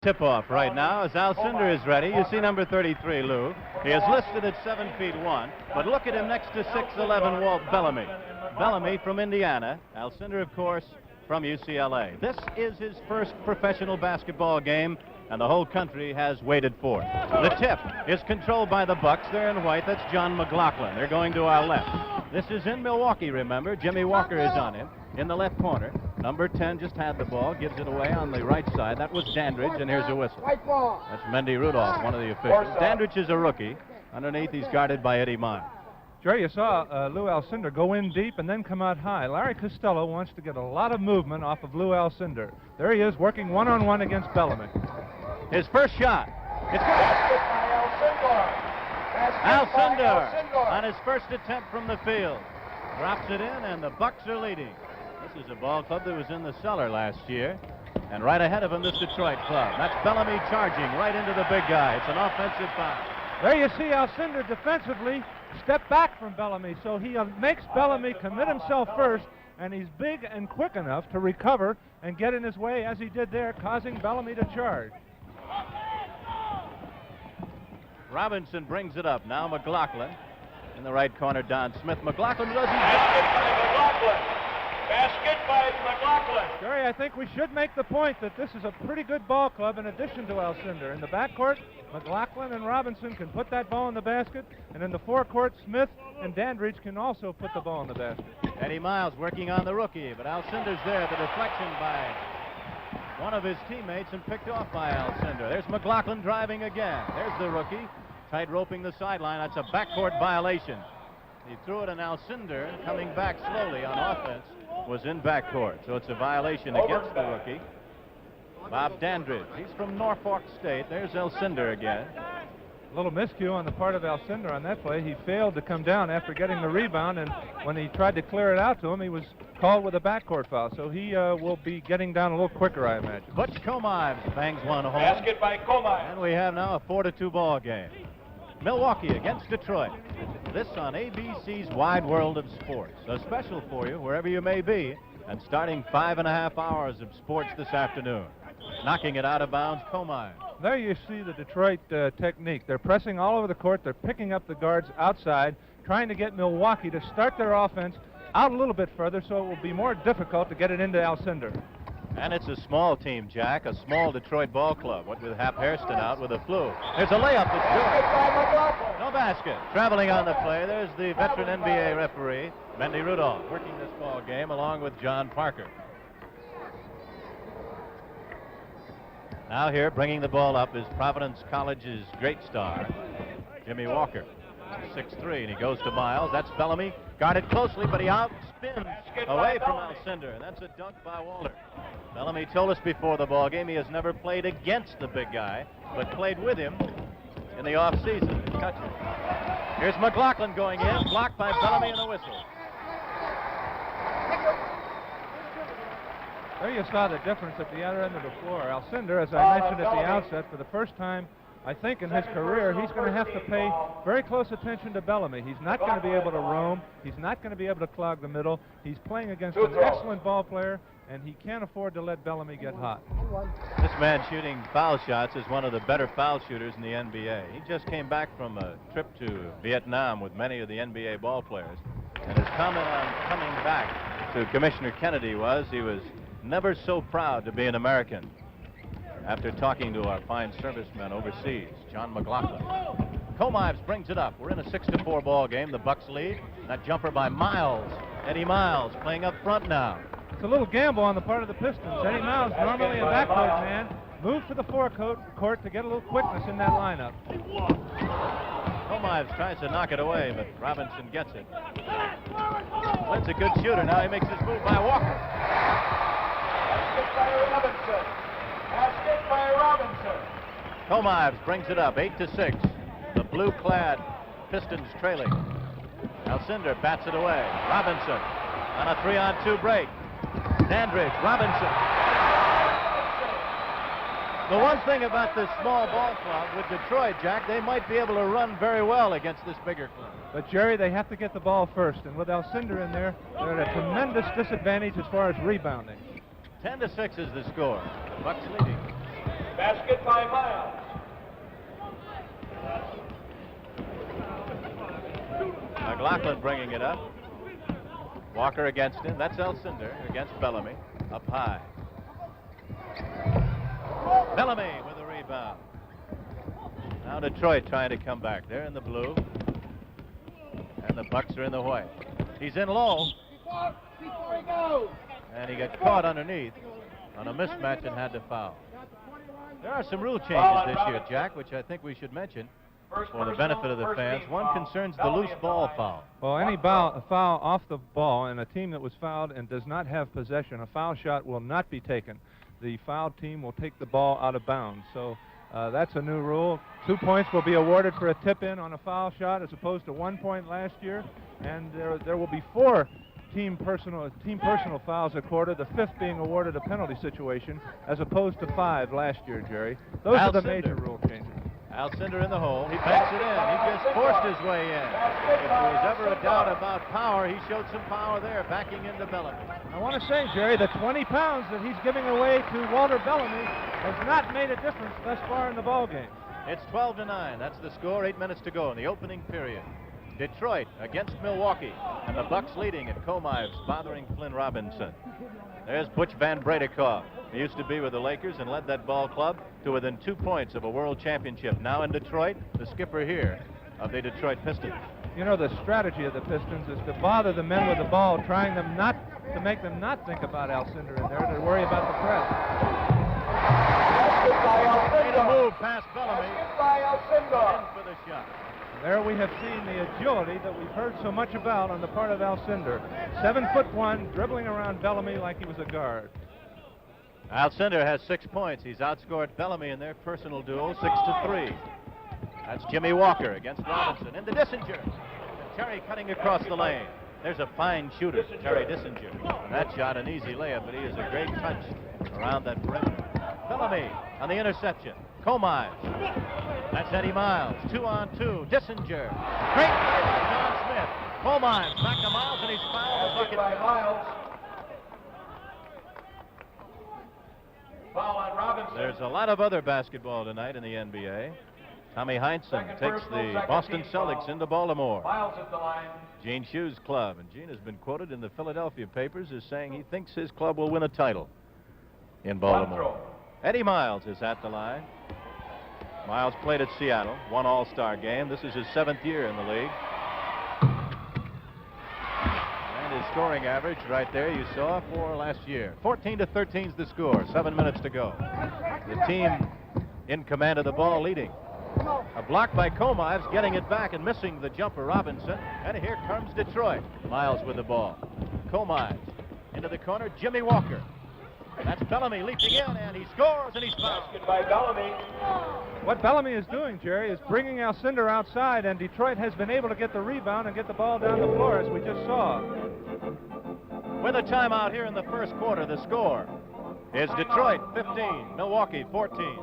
Tip-off right now as Alcindor is ready. You see number 33, Lou. He is listed at 7 feet 1, but look at him next to 6'11" Walt Bellamy. Bellamy from Indiana. Alcindor, of course, from UCLA. This is his first professional basketball game, and the whole country has waited for it. The tip is controlled by the Bucks. They're in white. That's John McLaughlin. They're going to our left. This is in Milwaukee, remember. Jimmy Walker is on him in the left corner. Number 10 just had the ball, gives it away on the right side. That was Dandridge, and here's a whistle. That's Mendy Rudolph, one of the officials. Dandridge is a rookie. Underneath, he's guarded by Eddie Miles. Jerry, you saw Lou Alcindor go in deep and then come out high. Larry Costello wants to get a lot of movement off of Lou Alcindor. There he is, working one-on-one against Bellamy. His first shot. It's good. Alcindor on his first attempt from the field. Drops it in, and the Bucks are leading. This is a ball club that was in the cellar last year. And right ahead of him, this Detroit club. That's Bellamy charging right into the big guy. It's an offensive foul. There you see Alcindor defensively step back from Bellamy, so he makes Bellamy commit himself first, and he's big and quick enough to recover and get in his way as he did there, causing Bellamy to charge. Robinson brings it up. Now McLaughlin in the right corner. Don Smith. McLaughlin does Basket by McLaughlin. Jerry, I think we should make the point that this is a pretty good ball club in addition to Alcindor. In the backcourt, McLaughlin and Robinson can put that ball in the basket, and in the forecourt, Smith and Dandridge can also put the ball in the basket. Eddie Miles working on the rookie, but Alcindor's there. The deflection by one of his teammates and picked off by Alcindor. There's McLaughlin driving again. There's the rookie, tight roping the sideline. That's a backcourt violation. He threw it, and Alcindor, coming back slowly on offense, was in backcourt. So it's a violation against the rookie. Bob Dandridge, he's from Norfolk State. There's Alcindor again. A little miscue on the part of Alcindor on that play. He failed to come down after getting the rebound, and when he tried to clear it out to him, he was called with a backcourt foul. So he will be getting down a little quicker, I imagine. Butch Comives bangs one home. Basket by Comives. And we have now a 4-2 ball game. Milwaukee against Detroit. This on ABC's Wide World of Sports. A special for you wherever you may be, and starting 5.5 hours of sports this afternoon. Knocking it out of bounds, Comives. There you see the Detroit technique. They're pressing all over the court. They're picking up the guards outside, trying to get Milwaukee to start their offense out a little bit further so it will be more difficult to get it into Alcindor. And it's a small team, Jack, a small Detroit ball club. What with Hap Hairston out with a flu. There's a layup that's good. No basket. Traveling on the play, there's the veteran NBA referee, Mendy Rudolph, working this ball game along with John Parker. Now here, bringing the ball up, is Providence College's great star, Jimmy Walker. 6'3", and he goes to Miles. That's Bellamy. Guarded closely, but he outspins away from Alcindor, and that's a dunk by Walter. Bellamy told us before the ball game he has never played against the big guy, but played with him in the offseason. Here's McLaughlin going in, blocked by Bellamy and a whistle. There you saw the difference at the other end of the floor. Alcindor, as I mentioned at the outset, for the first time, I think in his career, he's going to have to pay very close attention to Bellamy. He's not going to be able to roam. He's not going to be able to clog the middle. He's playing against an excellent ball player, and he can't afford to let Bellamy get hot. This man shooting foul shots is one of the better foul shooters in the NBA. He just came back from a trip to Vietnam with many of the NBA ball players, and his comment on coming back to Commissioner Kennedy was he was never so proud to be an American. After talking to our fine servicemen overseas, John McLaughlin. Comives brings it up. We're in a 6-4 ball game. The Bucks lead. That jumper by Miles. Eddie Miles playing up front now. It's a little gamble on the part of the Pistons. Eddie Miles, normally a backcourt man, moved to the forecourt to get a little quickness in that lineup. Comives tries to knock it away, but Robinson gets it. That's a good shooter. Now he makes his move by Walker. Basket by Robinson. Basket by Robinson. Comives brings it up, 8-6. The blue-clad Pistons trailing. Alcindor bats it away. Robinson on a 3-on-2 break. Dandridge, Robinson. The one thing about this small ball club with Detroit, Jack, they might be able to run very well against this bigger club. But, Jerry, they have to get the ball first, and with Alcindor in there, they're at a tremendous disadvantage as far as rebounding. 10-6 is the score. Bucks leading. Basket by Miles. McLaughlin bringing it up. Walker against him. That's Alcindor against Bellamy. Up high. Bellamy with a rebound. Now Detroit trying to come back. They're in the blue. And the Bucks are in the white. He's in low. Before he goes. And he got caught underneath on a mismatch and had to foul. There are some rule changes this year, Jack, which I think we should mention for the benefit of the fans. One concerns the loose ball foul. Well, any foul off the ball and a team that was fouled and does not have possession, a foul shot will not be taken. The fouled team will take the ball out of bounds. So that's a new rule. 2 points will be awarded for a tip-in on a foul shot as opposed to 1 point last year. And there will be 4 team personal fouls a quarter, the 5th being awarded a penalty situation as opposed to 5 last year, Jerry. Those are the major rule changes. Alcindor in the hole. He banks it in. He just forced his way in. If there was ever a doubt about power, he showed some power there, backing into Bellamy. I want to say, Jerry, the 20 pounds that he's giving away to Walter Bellamy has not made a difference thus far in the ballgame. It's 12-9. That's the score. 8 minutes to go in the opening period. Detroit against Milwaukee, and the Bucks leading at Comives, bothering Flynn Robinson. There's Butch Van Bredikoff. He used to be with the Lakers and led that ball club to within 2 points of a world championship. Now in Detroit, the skipper here of the Detroit Pistons. You know, the strategy of the Pistons is to bother the men with the ball, trying them not to make them not think about Alcindor in there, to worry about the press. Made a move past Bellamy. By Alcindor. In for the shot. There we have seen the agility that we've heard so much about on the part of Alcindor. 7'1", dribbling around Bellamy like he was a guard. Alcindor has 6 points. He's outscored Bellamy in their personal duel 6-3. That's Jimmy Walker against Robinson. Into Dissinger. Terry cutting across the lane. There's a fine shooter, Terry Dissinger. And that shot an easy layup, but he is a great touch around that perimeter. Bellamy on the interception. Comives. That's Eddie Miles. 2-on-2. Dissinger. Great play by Don Smith. Comives back to Miles, and he's fouled. The bucket by Miles. Foul on Robinson. There's a lot of other basketball tonight in the NBA. Tommy Heinsohn takes the Boston Celtics into Baltimore. Miles at the line. Gene Shue's club, and Gene has been quoted in the Philadelphia papers as saying he thinks his club will win a title in Baltimore. Eddie Miles is at the line. Miles played at Seattle, won All-Star game. This is his 7th year in the league. And his scoring average right there, you saw, for last year. 14-13 is the score, 7 minutes to go. The team in command of the ball leading. A block by Comives, getting it back and missing the jumper, Robinson. And here comes Detroit. Miles with the ball. Comives into the corner, Jimmy Walker. That's Bellamy leaping in, and he scores, and he's fouled. Basket by Bellamy. What Bellamy is doing, Jerry, is bringing Alcindor outside, and Detroit has been able to get the rebound and get the ball down the floor, as we just saw. With a timeout here in the first quarter, the score is Detroit 15, Milwaukee 14.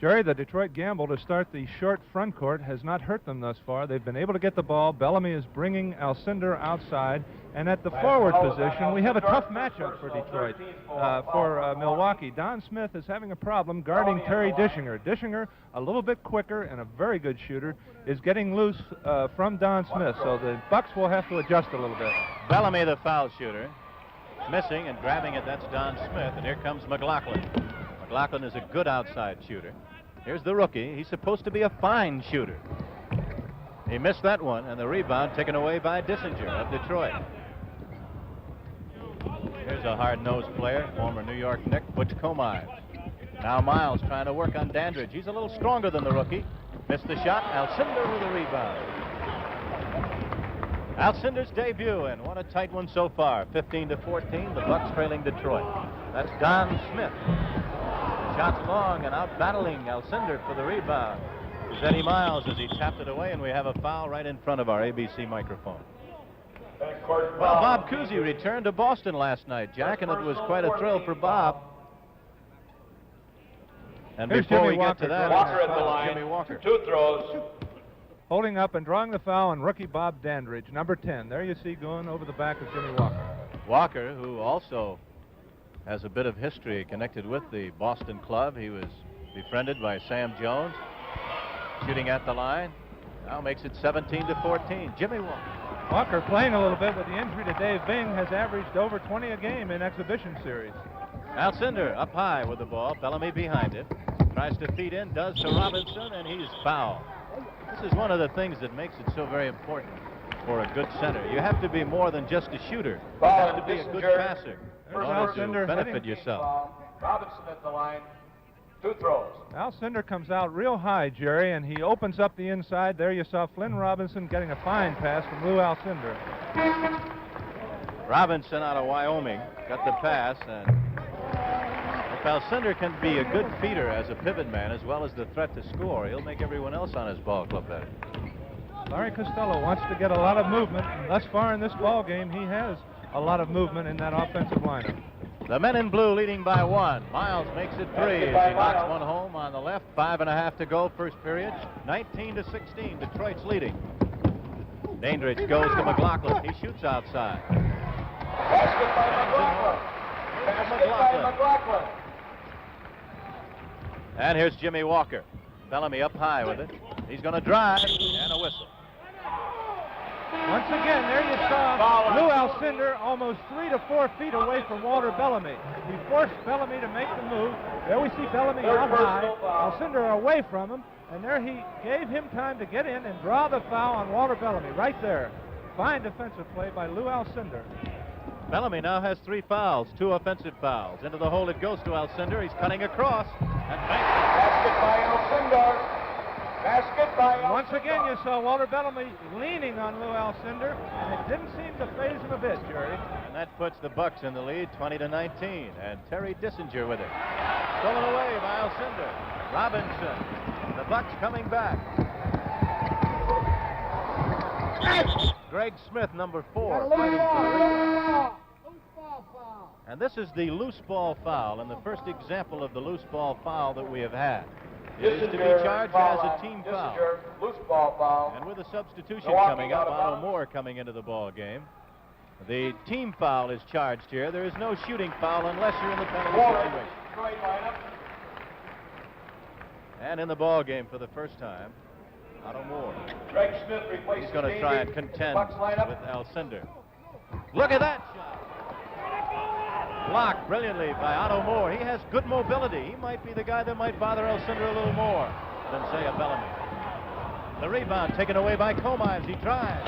Jerry, the Detroit gamble to start the short front court has not hurt them thus far. They've been able to get the ball. Bellamy is bringing Alcindor outside. And at the forward position, we have a tough matchup for Detroit, for Milwaukee. Don Smith is having a problem guarding Terry Dischinger. Dischinger, a little bit quicker and a very good shooter, is getting loose from Don Smith. So the Bucks will have to adjust a little bit. Bellamy, the foul shooter, missing and grabbing it. That's Don Smith. And here comes McLaughlin. McLaughlin is a good outside shooter. Here's the rookie. He's supposed to be a fine shooter. He missed that one, and the rebound taken away by Dissinger of Detroit. Here's a hard-nosed player, former New York Knick, Butch Comives. Now Miles trying to work on Dandridge. He's a little stronger than the rookie. Missed the shot. Alcindor with a rebound. Alcindor's debut, and what a tight one so far. 15-14, the Bucks trailing Detroit. That's Don Smith. The shot's long and out battling Alcindor for the rebound. It's Eddie Miles as he tapped it away, and we have a foul right in front of our ABC microphone. Well, Bob Cousy returned to Boston last night, Jack, and it was quite a thrill for Bob. And Here's before Jimmy we get Walker to that, Walker at the line. Jimmy Walker. 2 throws. Holding up and drawing the foul on rookie Bob Dandridge, number 10. There you see going over the back of Jimmy Walker. Walker, who also has a bit of history connected with the Boston club. He was Befriended by Sam Jones. Shooting at the line. Now makes it 17-14. Jimmy Walker. Walker, playing a little bit with the injury to Dave Bing, has averaged over 20 a game in exhibition series. Alcindor up high with the ball. Bellamy behind him. Tries to feed in, does to Robinson, and he's fouled. This is one of the things that makes it so very important for a good center. You have to be more than just a shooter. You have to be a good passer in order to benefit yourself. Robinson at the line. 2 throws. Alcindor comes out real high, Jerry, and he opens up the inside. There you saw Flynn Robinson getting a fine pass from Lou Alcindor. Robinson out of Wyoming got the pass, and if Alcindor can be a good feeder as a pivot man as well as the threat to score, he'll make everyone else on his ball club better. Larry Costello wants to get a lot of movement, and thus far in this ball game, he has a lot of movement in that offensive lineup. The men in blue leading by 1. Miles makes it 3 as he knocks one home on the left. 5.5 to go, first period. 19-16, Detroit's leading. Dandridge goes to McLaughlin. He shoots outside. Basket by McLaughlin. And here's Jimmy Walker. Bellamy up high with it. He's going to drive, and a whistle. Once again, there you saw Lou Alcindor almost 3 to 4 feet away from Walter Bellamy. He forced Bellamy to make the move. There we see Bellamy up high, Alcindor away from him, and there he gave him time to get in and draw the foul on Walter Bellamy right there. Fine defensive play by Lou Alcindor. Bellamy now has 3 fouls, 2 offensive fouls. Into the hole it goes to Alcindor. He's cutting across and banks it. Basket by Alcindor. Basket by Alcindor. Once again, you saw Walter Bellamy leaning on Lou Alcindor, and it didn't seem to faze him a bit, Jerry. And that puts the Bucks in the lead, 20-19. And Terry Dissinger with it. Stolen away by Alcindor. Robinson. The Bucks coming back. Greg Smith, number 4, fighting for the rebound. And this is the loose ball foul, and the first example of the loose ball foul that we have had. It is to be charged as a team foul. Loose ball foul. And with a substitution coming up, Otto Moore coming into the ball game. The team foul is charged here. There is no shooting foul unless you're in the penalty situation. And in the ball game for the first time, Otto Moore. Greg Smith replaces He's going to try and contend with Alcindor. Look at that shot. Blocked brilliantly by Otto Moore. He has good mobility. He might be the guy that might bother Alcindor a little more than, say, a Bellamy. The rebound taken away by Comives. He drives.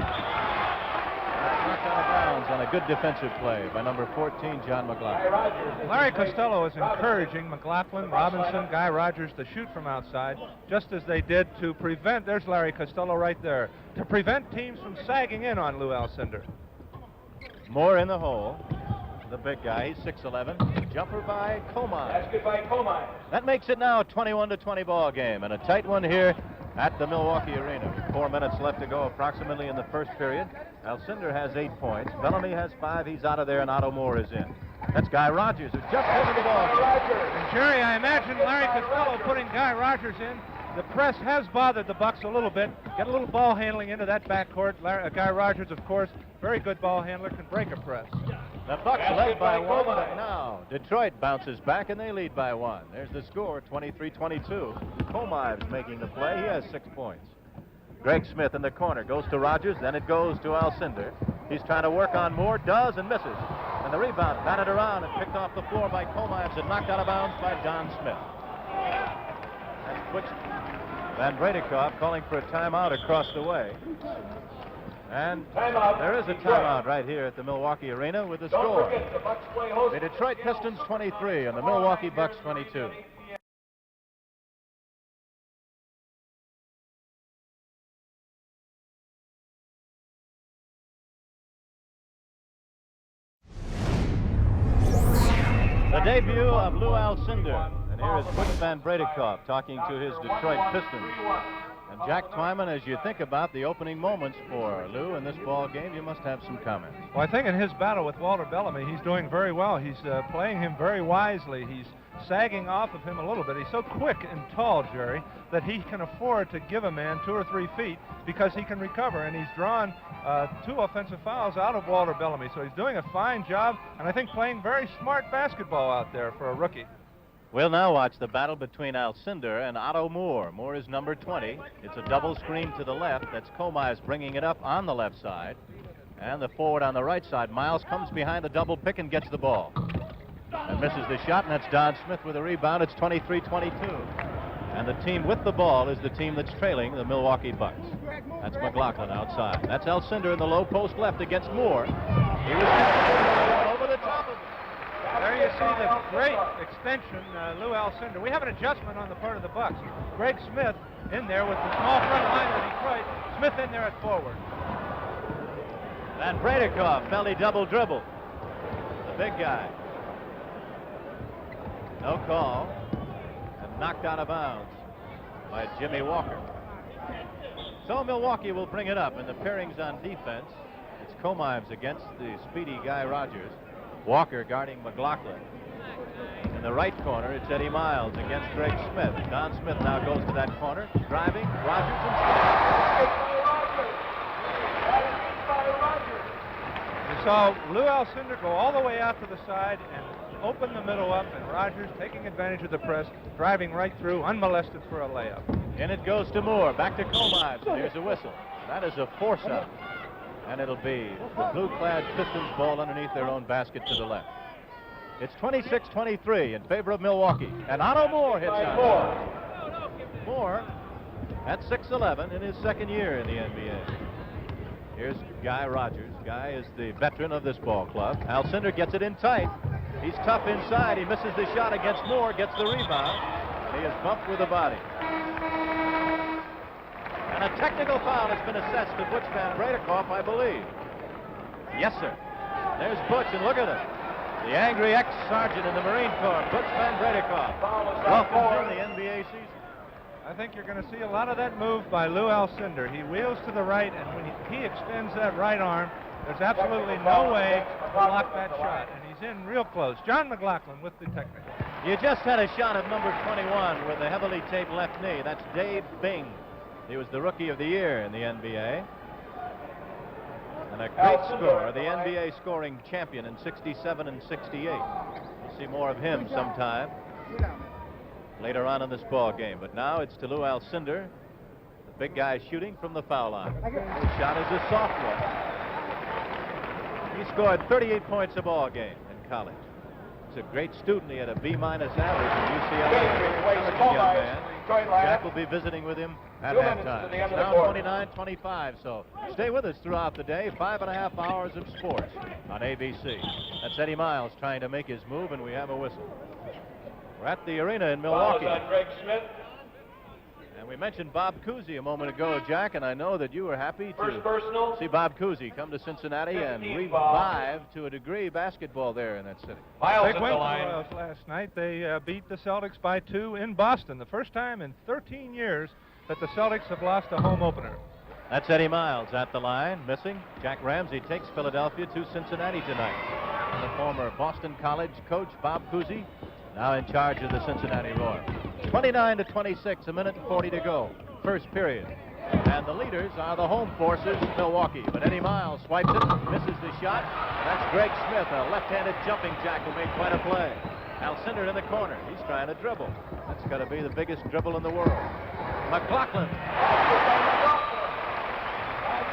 Knocked out of bounds on a good defensive play by number 14, John McLaughlin. Larry Costello is encouraging McLaughlin, Robinson, Guy Rogers to shoot from outside, just as they did to prevent, there's Larry Costello right there, to prevent teams from sagging in on Lou Alcindor. Moore in the hole. The big guy, he's 6'11". Jumper by Comives. Basket by Comives. That makes it now a 21-20 ball game, and a tight one here at the Milwaukee Arena. 4 minutes left to go approximately in the first period. Alcindor has 8 points. Bellamy has 5. He's out of there, and Otto Moore is in. That's Guy Rogers, who just over the ball. And Jerry, I imagine Larry Costello putting Guy Rogers in. The press has bothered the Bucks a little bit. Get a little ball handling into that backcourt. Guy Rogers, of course, very good ball handler, can break a press. The Bucks led by 1, but now Detroit bounces back and they lead by 1. There's the score, 23-22. Comives making the play. He has 6 points. Greg Smith in the corner goes to Rogers, then it goes to Alcindor. He's trying to work on Moore, does and misses. And the rebound batted around and picked off the floor by Comives and knocked out of bounds by Don Smith. And switched. Van Bredikov calling for a timeout across the way. And there is a timeout right here at the Milwaukee Arena with the score. The Detroit Pistons 23 and the Milwaukee Bucks 22. The debut of Lou Alcindor. And here is Butch Van Bredikov talking to his Detroit Pistons. And Jack Twyman, as you think about the opening moments for Lou in this ball game, you must have some comments. Well, I think in his battle with Walter Bellamy, he's doing very well. He's playing him very wisely. He's sagging off of him a little bit. He's so quick and tall, Jerry, that he can afford to give a man 2 or 3 feet because he can recover. And he's drawn 2 offensive fouls out of Walter Bellamy. So he's doing a fine job, and I think playing very smart basketball out there for a rookie. We'll now watch the battle between Alcindor and Otto Moore. Moore is number 20. It's a double screen to the left. That's Comize bringing it up on the left side. And the forward on the right side. Miles comes behind the double pick and gets the ball. And misses the shot, and that's Don Smith with a rebound. It's 23-22. And the team with the ball is the team that's trailing the Milwaukee Bucks. That's McLaughlin outside. That's Alcindor in the low post left against Moore. He was over the top of it. There you see the great extension, Lou Alcindor. We have an adjustment on the part of the Bucks. Greg Smith in there with the small front line of Detroit. Smith in there at forward. Van Bredikoff, belly double dribble. The big guy. No call. And knocked out of bounds by Jimmy Walker. So Milwaukee will bring it up, and the pairings on defense. It's Comimes against the speedy Guy Rogers. Walker guarding McLaughlin. In the right corner, it's Eddie Miles against Greg Smith. Don Smith now goes to that corner, driving. Rogers and You saw Lou Alcindor go all the way out to the side and open the middle up, and Rogers taking advantage of the press, driving right through, unmolested for a layup. in it goes to Moore. Back to Comimes. Here's a whistle. That is a force-up. And it'll be the blue-clad Pistons ball underneath their own basket to the left. It's 26-23 in favor of Milwaukee. And Otto Moore hits on. Moore at 6'11" in his second year in the NBA. Here's Guy Rogers. Guy is the veteran of this ball club. Alcindor gets it in tight. He's tough inside. He misses the shot against Moore, gets the rebound. He is bumped with the body. And a technical foul has been assessed to Butch Van Bredikoff, I believe. Yes, sir. There's Butch, and look at him. The angry ex-sergeant in the Marine Corps, Butch Van Bredikoff. Welcome to the NBA season. I think you're going to see a lot of that move by Lou Alcindor. He wheels to the right, and when he extends that right arm, there's absolutely no way to block that shot, and he's in real close. John McLaughlin with the technical. You just had a shot of number 21 with a heavily taped left knee. That's Dave Bing. He was the Rookie of the Year in the NBA. And a great scorer, the NBA scoring champion in 67 and 68. We'll see more of him sometime later on in this ball game. But now it's to Lou Alcindor, the big guy shooting from the foul line. His shot is a soft one. He scored 38 points a ball game in college. He's a great student. He had a B- average at UCLA. Young man. Jack will be visiting with him at halftime. It's now 29-25, so stay with us throughout the day. 5.5 hours of sports on ABC. That's Eddie Miles trying to make his move, and we have a whistle. We're at the arena in Milwaukee. Greg Smith. And we mentioned Bob Cousy a moment ago, Jack, and I know that you were happy First personal. to see Bob Cousy come to Cincinnati and revive, to a degree, basketball there in that city. Miles Big at win the for line. Royals last night. They beat the Celtics by 2 in Boston. The first time in 13 years that the Celtics have lost a home opener. That's Eddie Miles at the line, missing. Jack Ramsey takes Philadelphia to Cincinnati tonight. And the former Boston College coach, Bob Cousy, now in charge of the Cincinnati Royals. 29-26, a minute and 40 to go. First period. And the leaders are the home forces, Milwaukee. But Eddie Miles swipes it, misses the shot. And that's Greg Smith, a left-handed jumping jack who made quite a play. Alcindor in the corner. He's trying to dribble. That's got to be the biggest dribble in the world. McLaughlin.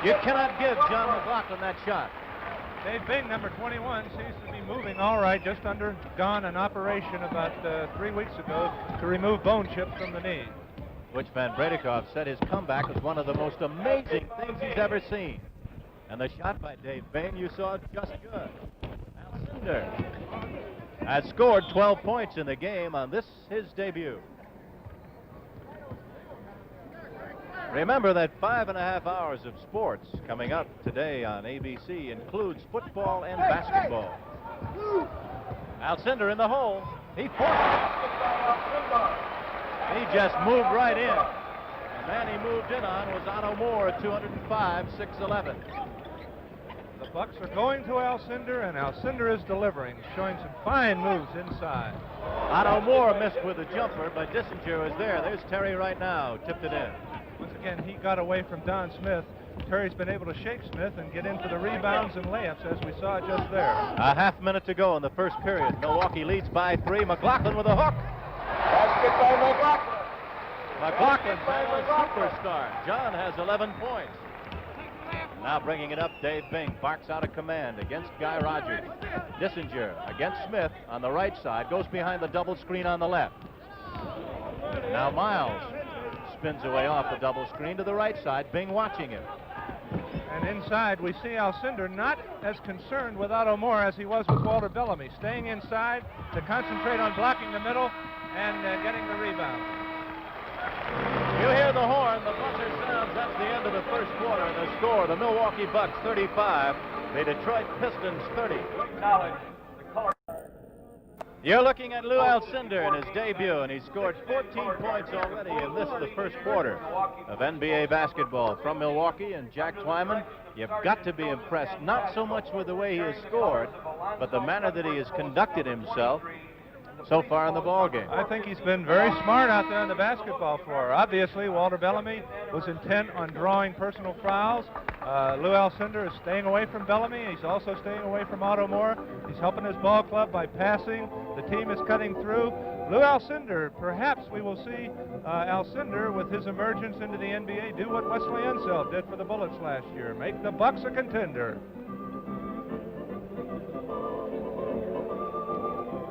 You cannot give John McLaughlin that shot. Dave Bing, number 21, seems to be moving all right, just undergone an operation about 3 weeks ago to remove bone chips from the knee. Butch Van Bredikoff said his comeback was one of the most amazing things he's ever seen. And the shot by Dave Bing, you saw just good. Alcindor has scored 12 points in the game on his debut. Remember that 5.5 hours of sports coming up today on ABC includes football and basketball. Alcindor in the hole. He forced it. He just moved right in. The man he moved in on was Otto Moore at 205, 6'11". The Bucks are going to Alcindor, and Alcindor is delivering, showing some fine moves inside. Otto Moore missed with a jumper, but Dissinger was there. There's Terry right now, tipped it in. Once again, he got away from Don Smith. Terry's been able to shake Smith and get into the rebounds and layups, as we saw just there. A half minute to go in the first period. Milwaukee leads by 3. McLaughlin with a hook. Basket by McLaughlin. McLaughlin's now a superstar. John has 11 points. Now bringing it up, Dave Bing barks out a command against Guy Rogers. Dissinger against Smith on the right side, goes behind the double screen on the left. Now Miles spins away off the double screen to the right side, Bing watching him. And inside, we see Alcindor not as concerned with Otto Moore as he was with Walter Bellamy, staying inside to concentrate on blocking the middle and getting the rebound. You hear the horn, the buzzer sounds. That's the end of the first quarter. And the score, the Milwaukee Bucks 35, the Detroit Pistons 30. You're looking at Lou Alcindor in his debut, and he scored 14 points already in this, the first quarter of NBA basketball from Milwaukee. And Jack Twyman, you've got to be impressed, not so much with the way he has scored, but the manner that he has conducted himself so far in the ball game. I think he's been very smart out there on the basketball floor. Obviously, Walter Bellamy was intent on drawing personal fouls. Lou Alcindor is staying away from Bellamy. He's also staying away from Otto Moore. He's helping his ball club by passing. The team is cutting through. Lou Alcindor, perhaps we will see Alcindor with his emergence into the NBA do what Wesley Unseld did for the Bullets last year, make the Bucks a contender.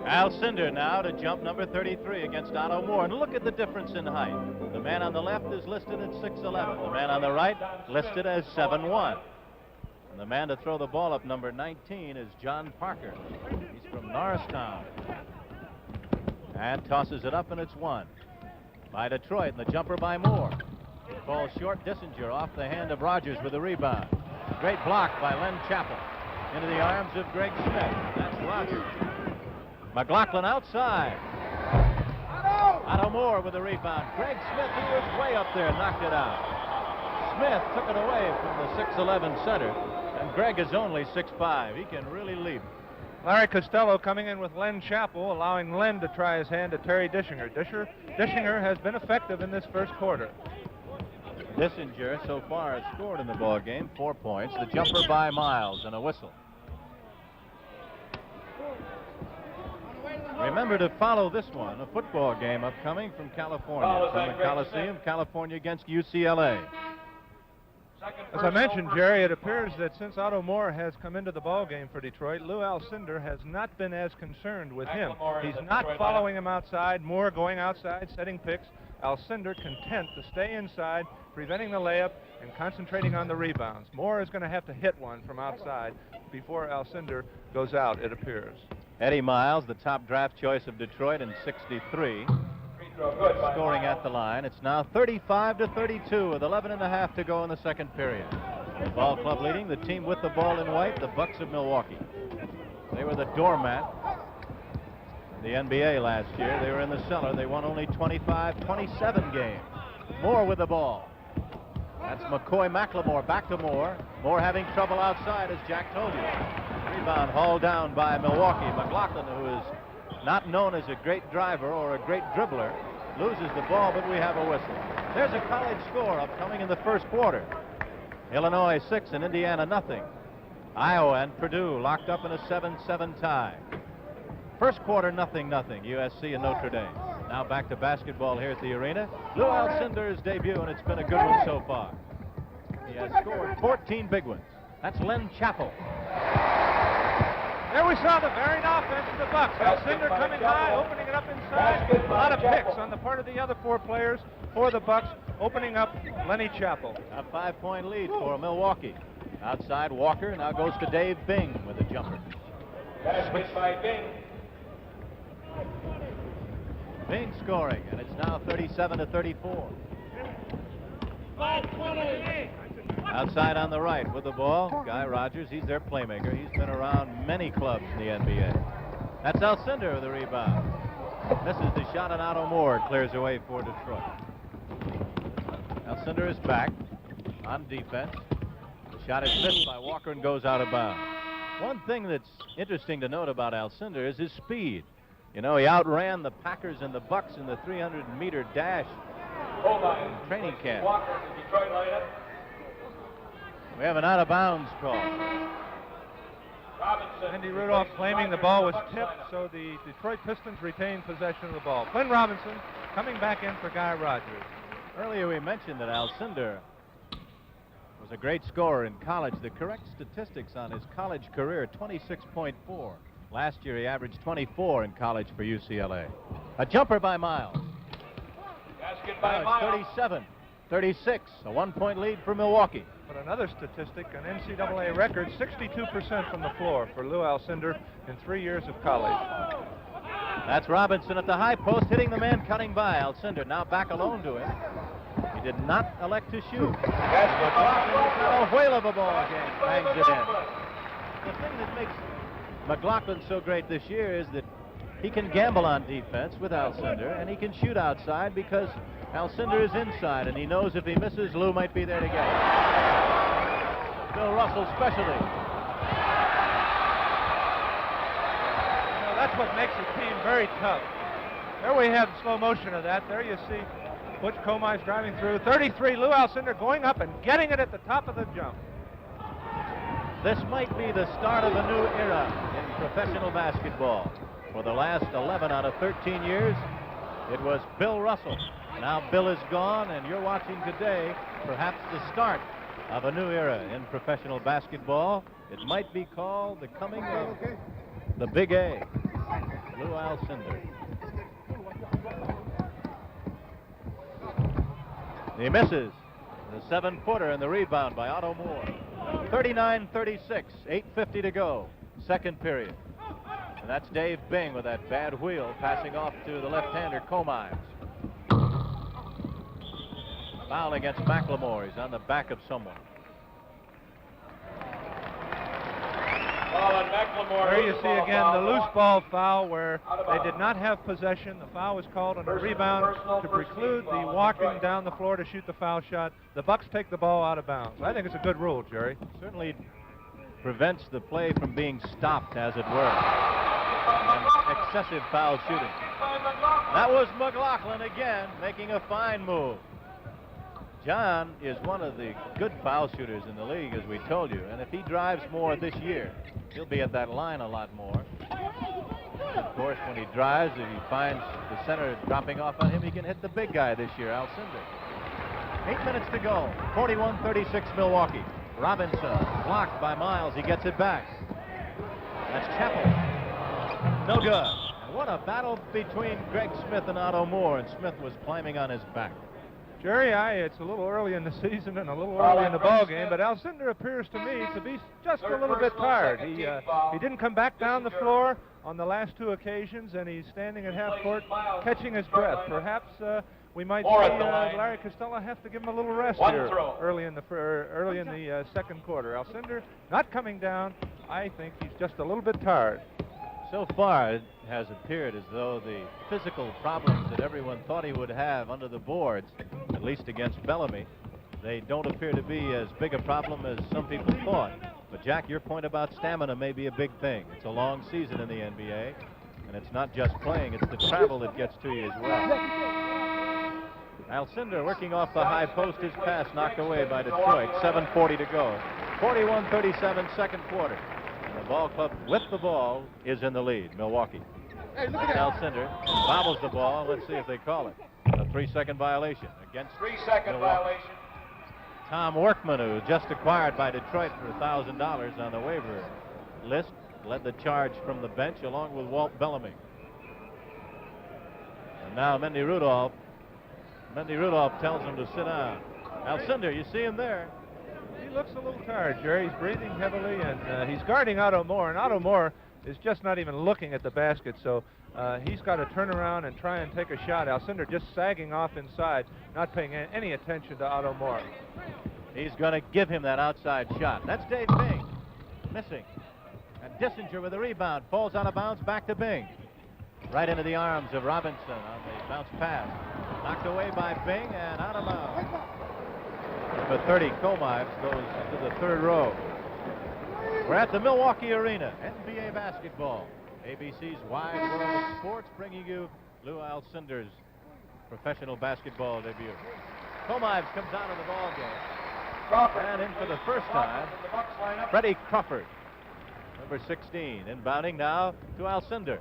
Alcindor now to jump number 33 against Otto Moore. And look at the difference in height. The man on the left is listed at 6'11". The man on the right listed as 7'1". And the man to throw the ball up, number 19, is John Parker. He's from Norristown. And tosses it up, and it's one by Detroit. And the jumper by Moore. Falls short. Dissinger off the hand of Rogers with a rebound. Great block by Len Chappell. Into the arms of Greg Smith. That's Rogers. McLaughlin outside. Otto Moore with a rebound. Greg Smith, he was way up there, knocked it out. Smith took it away from the 6'11 center, and Greg is only 6'5". He can really leap. Larry Costello coming in with Len Chappell, allowing Len to try his hand at Terry Dishinger. Dishinger has been effective in this first quarter. Dissinger so far has scored in the ball game, 4 points. The jumper by Miles and a whistle. Remember to follow this one, a football game upcoming from California, from the Coliseum, California against UCLA. As I mentioned, Jerry, it appears that since Otto Moore has come into the ball game for Detroit, Lou Alcindor has not been as concerned with him. He's not following him outside. Moore going outside, setting picks. Alcindor content to stay inside, preventing the layup and concentrating on the rebounds. Moore is going to have to hit one from outside before Alcindor goes out, it appears. Eddie Miles, the top draft choice of Detroit in '63, scoring at the line. It's now 35-32 with 11.5 to go in the second period. The ball club leading, the team with the ball in white, the Bucks of Milwaukee. They were the doormat in the NBA last year. They were in the cellar. They won only 25-27 games. Moore with the ball. That's McCoy-McLemore back to Moore. Moore having trouble outside, as Jack told you. Rebound hauled down by Milwaukee. McLaughlin, who is not known as a great driver or a great dribbler, loses the ball, but we have a whistle. There's a college score upcoming in the first quarter. Illinois 6 and Indiana nothing. Iowa and Purdue locked up in a 7-7 tie. First quarter, 0-0, USC and Notre Dame. Now back to basketball here at the arena. Lou Alcindor's debut, and it's been a good one so far. He has scored 14 big ones. That's Len Chappell. There we saw the varied offense of the Bucks. Alcindor coming high, opening it up inside. A lot of picks on the part of the other four players for the Bucks, opening up Lenny Chappell. A 5-point lead for Milwaukee. Outside, Walker now goes to Dave Bing with a jumper. Basket by Bing. Bing scoring, and it's now 37-34. Outside on the right with the ball, Guy Rogers. He's their playmaker. He's been around many clubs in the NBA. That's Alcindor with the rebound. This is the shot, and Otto Moore clears away for Detroit. Alcindor is back on defense. The shot is missed by Walker and goes out of bounds. One thing that's interesting to note about Alcindor is his speed. You know, he outran the Packers and the Bucks in the 300-meter dash in training camp. We have an out-of-bounds call. Andy Rudolph claiming the ball was tipped, so the Detroit Pistons retain possession of the ball. Quinn Robinson coming back in for Guy Rogers. Earlier we mentioned that Alcindor was a great scorer in college. The correct statistics on his college career, 26.4. Last year he averaged 24 in college for UCLA. A jumper by Miles. Basket by Now Miles. it's 37-36, a 1-point lead for Milwaukee. But another statistic, an NCAA record, 62% from the floor for Lou Alcindor in 3 years of college. That's Robinson at the high post, hitting the man cutting by. Alcindor now back alone to him. He did not elect to shoot. Basket by McLaughlin, a whale of a ball game, bangs it in. The thing that makes McLaughlin so great this year is that he can gamble on defense with Alcindor, and he can shoot outside because Alcindor is inside, and he knows if he misses, Lou might be there to get it. Bill Russell's specialty. That's what makes a team very tough. There we have slow motion of that. There you see Butch Comey's driving through. 33, Lou Alcindor going up and getting it at the top of the jump. This might be the start of a new era in professional basketball. For the last 11 out of 13 years, it was Bill Russell. Now Bill is gone, and you're watching today perhaps the start of a new era in professional basketball. It might be called the coming of the Big A, Lou Alcindor. He misses the 7-footer and the rebound by Otto Moore. 39-36, 8:50 to go, second period. And that's Dave Bing with that bad wheel passing off to the left-hander Comives. Foul against McLemore. He's on the back of someone. There you see again the loose ball foul where they did not have possession. The foul was called on a rebound to preclude the walking down the floor to shoot the foul shot. The Bucks take the ball out of bounds. I think it's a good rule, Jerry. Certainly prevents the play from being stopped, as it were, and excessive foul shooting. That was McLaughlin again, making a fine move. John is one of the good foul shooters in the league, as we told you, and if he drives more this year, he'll be at that line a lot more. Of course, when he drives, if he finds the center dropping off on him, he can hit the big guy this year, Alcindor. 8 minutes to go, 41-36 Milwaukee. Robinson blocked by Miles. He gets it back. That's Chappell. No good. And what a battle between Greg Smith and Otto Moore, and Smith was climbing on his back. Jerry, it's a little early in the season and a little early in the ball game, but Alcindor appears to me to be just a little bit tired. He didn't come back down the floor on the last two occasions, and he's standing at half court catching his breath. Perhaps we might see Larry Costello have to give him a little rest here early in the second quarter. Alcindor not coming down. I think he's just a little bit tired. So far, it has appeared as though the physical problems that everyone thought he would have under the boards, at least against Bellamy, they don't appear to be as big a problem as some people thought. But Jack, your point about stamina may be a big thing. It's a long season in the NBA, and it's not just playing, it's the travel that gets to you as well. Alcindor working off the high post, his pass knocked away by Detroit. 7:40 to go. 41-37 second quarter. The ball club with the ball is in the lead, Milwaukee. Alcindor bobbles the ball. Let's see if they call it. A 3-second violation against 3-second violation. Tom Workman, who just acquired by Detroit for $1,000 on the waiver list, led the charge from the bench along with Walt Bellamy. And now Mendy Rudolph tells him to sit down. Alcindor, you see him there. He looks a little tired, Jerry. He's breathing heavily, and he's guarding Otto Moore, and Otto Moore is just not even looking at the basket, so he's got to turn around and try and take a shot. Alcindor just sagging off inside, not paying any attention to Otto Moore. He's going to give him that outside shot. That's Dave Bing, missing. And Dissinger with the rebound, falls out of bounds, back to Bing. Right into the arms of Robinson on the bounce pass. Knocked away by Bing and out of bounds. Number 30, Comives, goes to the third row. We're at the Milwaukee Arena, NBA basketball. ABC's Wide World of Sports bringing you Lou Alcindor's professional basketball debut. Comives comes out of the ball game. And in for the first time, Freddie Crawford, number 16, inbounding now to Alcindor.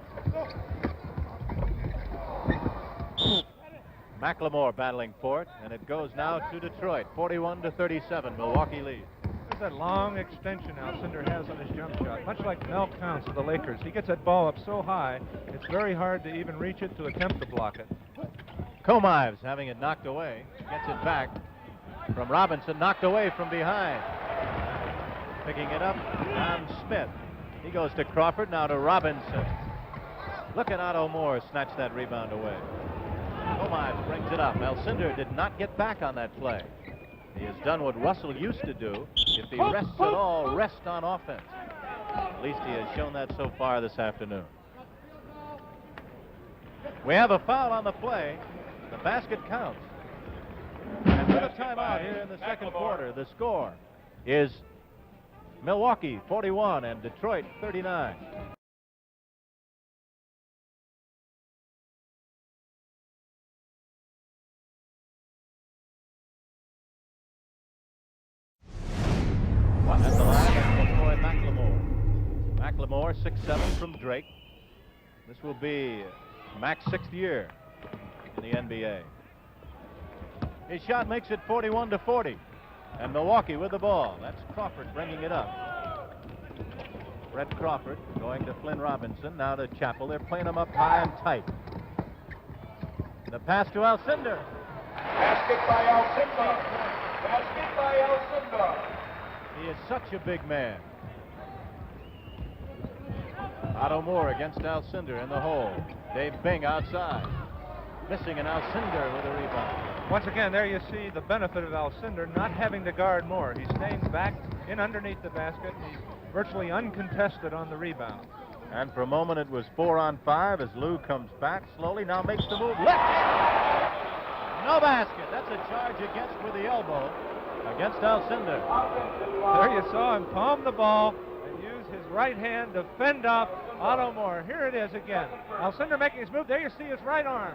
McLemore battling for it, and it goes now to Detroit. 41-37, Milwaukee leads. There's that long extension Alcindor has on his jump shot, much like Mel Counts of the Lakers. He gets that ball up so high, it's very hard to even reach it to attempt to block it. Komives having it knocked away, gets it back from Robinson, knocked away from behind. Picking it up, Don Smith. He goes to Crawford, now to Robinson. Look at Otto Moore snatch that rebound away. Komives brings it up. Alcindor did not get back on that play. He has done what Russell used to do. If he rests at all, rest on offense. At least he has shown that so far this afternoon. We have a foul on the play. The basket counts. And with a timeout here in the second quarter, the score is Milwaukee 41 and Detroit 39. At the line is McCoy McLemore. McLemore 6'7" from Drake. This will be Mac's 6th year in the NBA. His shot makes it 41-40. And Milwaukee with the ball. That's Crawford bringing it up. Brett Crawford going to Flynn Robinson, now to Chappell. They're playing him up high and tight. The pass to Alcindor. Basket by Alcindor. Basket by Alcindor. He is such a big man. Otto Moore against Alcindor in the hole. Dave Bing outside. Missing an Alcindor with a rebound. Once again, there you see the benefit of Alcindor not having to guard Moore. He's staying back in underneath the basket. He's virtually uncontested on the rebound. And for a moment it was 4-on-5 as Lou comes back slowly, now makes the move. Left! No basket. That's a charge against with the elbow against Alcindor. There you saw him palm the ball and use his right hand to fend off Otto Moore. Here it is again. Alcindor making his move. There you see his right arm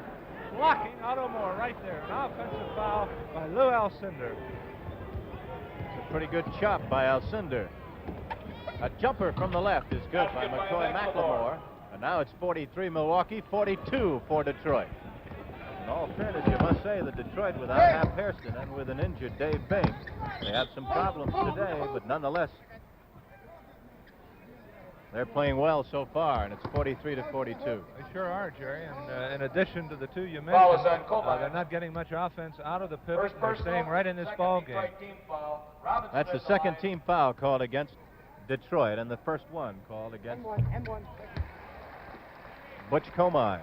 blocking Otto Moore right there. An offensive foul by Lou Alcindor. It's a pretty good chop by Alcindor. A jumper from the left is good by McCoy McLemore. And now it's 43 Milwaukee, 42 for Detroit. In all fairness, you must say that Detroit, without Hap Hairston and with an injured Dave Bing, they have some problems today, but nonetheless, they're playing well so far, and it's 43-42. They sure are, Jerry. And in addition to the two you mentioned, they're not getting much offense out of the pivot. They're staying right in this ball game. That's the second team foul called against Detroit, and the first one called against Butch Komives.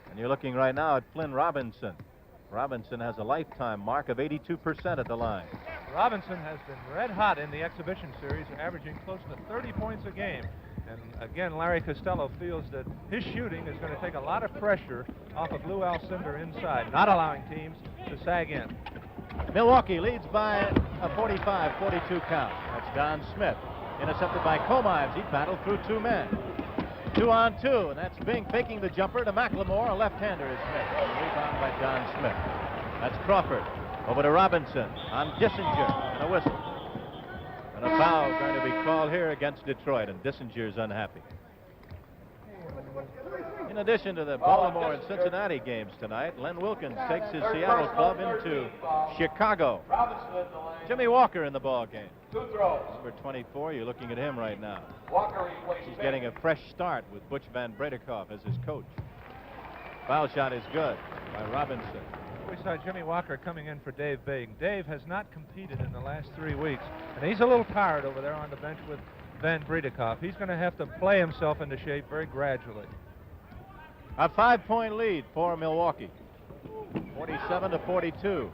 And you're looking right now at Flynn Robinson. Robinson has a lifetime mark of 82% at the line. Robinson has been red hot in the exhibition series, averaging close to 30 points a game. And again, Larry Costello feels that his shooting is going to take a lot of pressure off of Lou Alcindor inside, not allowing teams to sag in. Milwaukee leads by a 45-42 count. That's Don Smith. Intercepted by Komives. He battled through two men. 2-on-2, and that's Bing faking the jumper to McLemore. A left-hander is missed. Rebound by Don Smith. That's Crawford. Over to Robinson on Dissinger, and a whistle. And a foul going to be called here against Detroit, and Dissinger's unhappy. In addition to the Baltimore and Cincinnati games tonight, Len Wilkins takes his Seattle club into Chicago. Jimmy Walker in the ball game. Number 24, you're looking at him right now. He's getting a fresh start with Butch Van Bredekoff as his coach. Foul shot is good by Robinson. We saw Jimmy Walker coming in for Dave Bing. Dave has not competed in the last 3 weeks, and he's a little tired over there on the bench with Van Bredekoff. He's going to have to play himself into shape very gradually. A 5-point lead for Milwaukee. 47-42.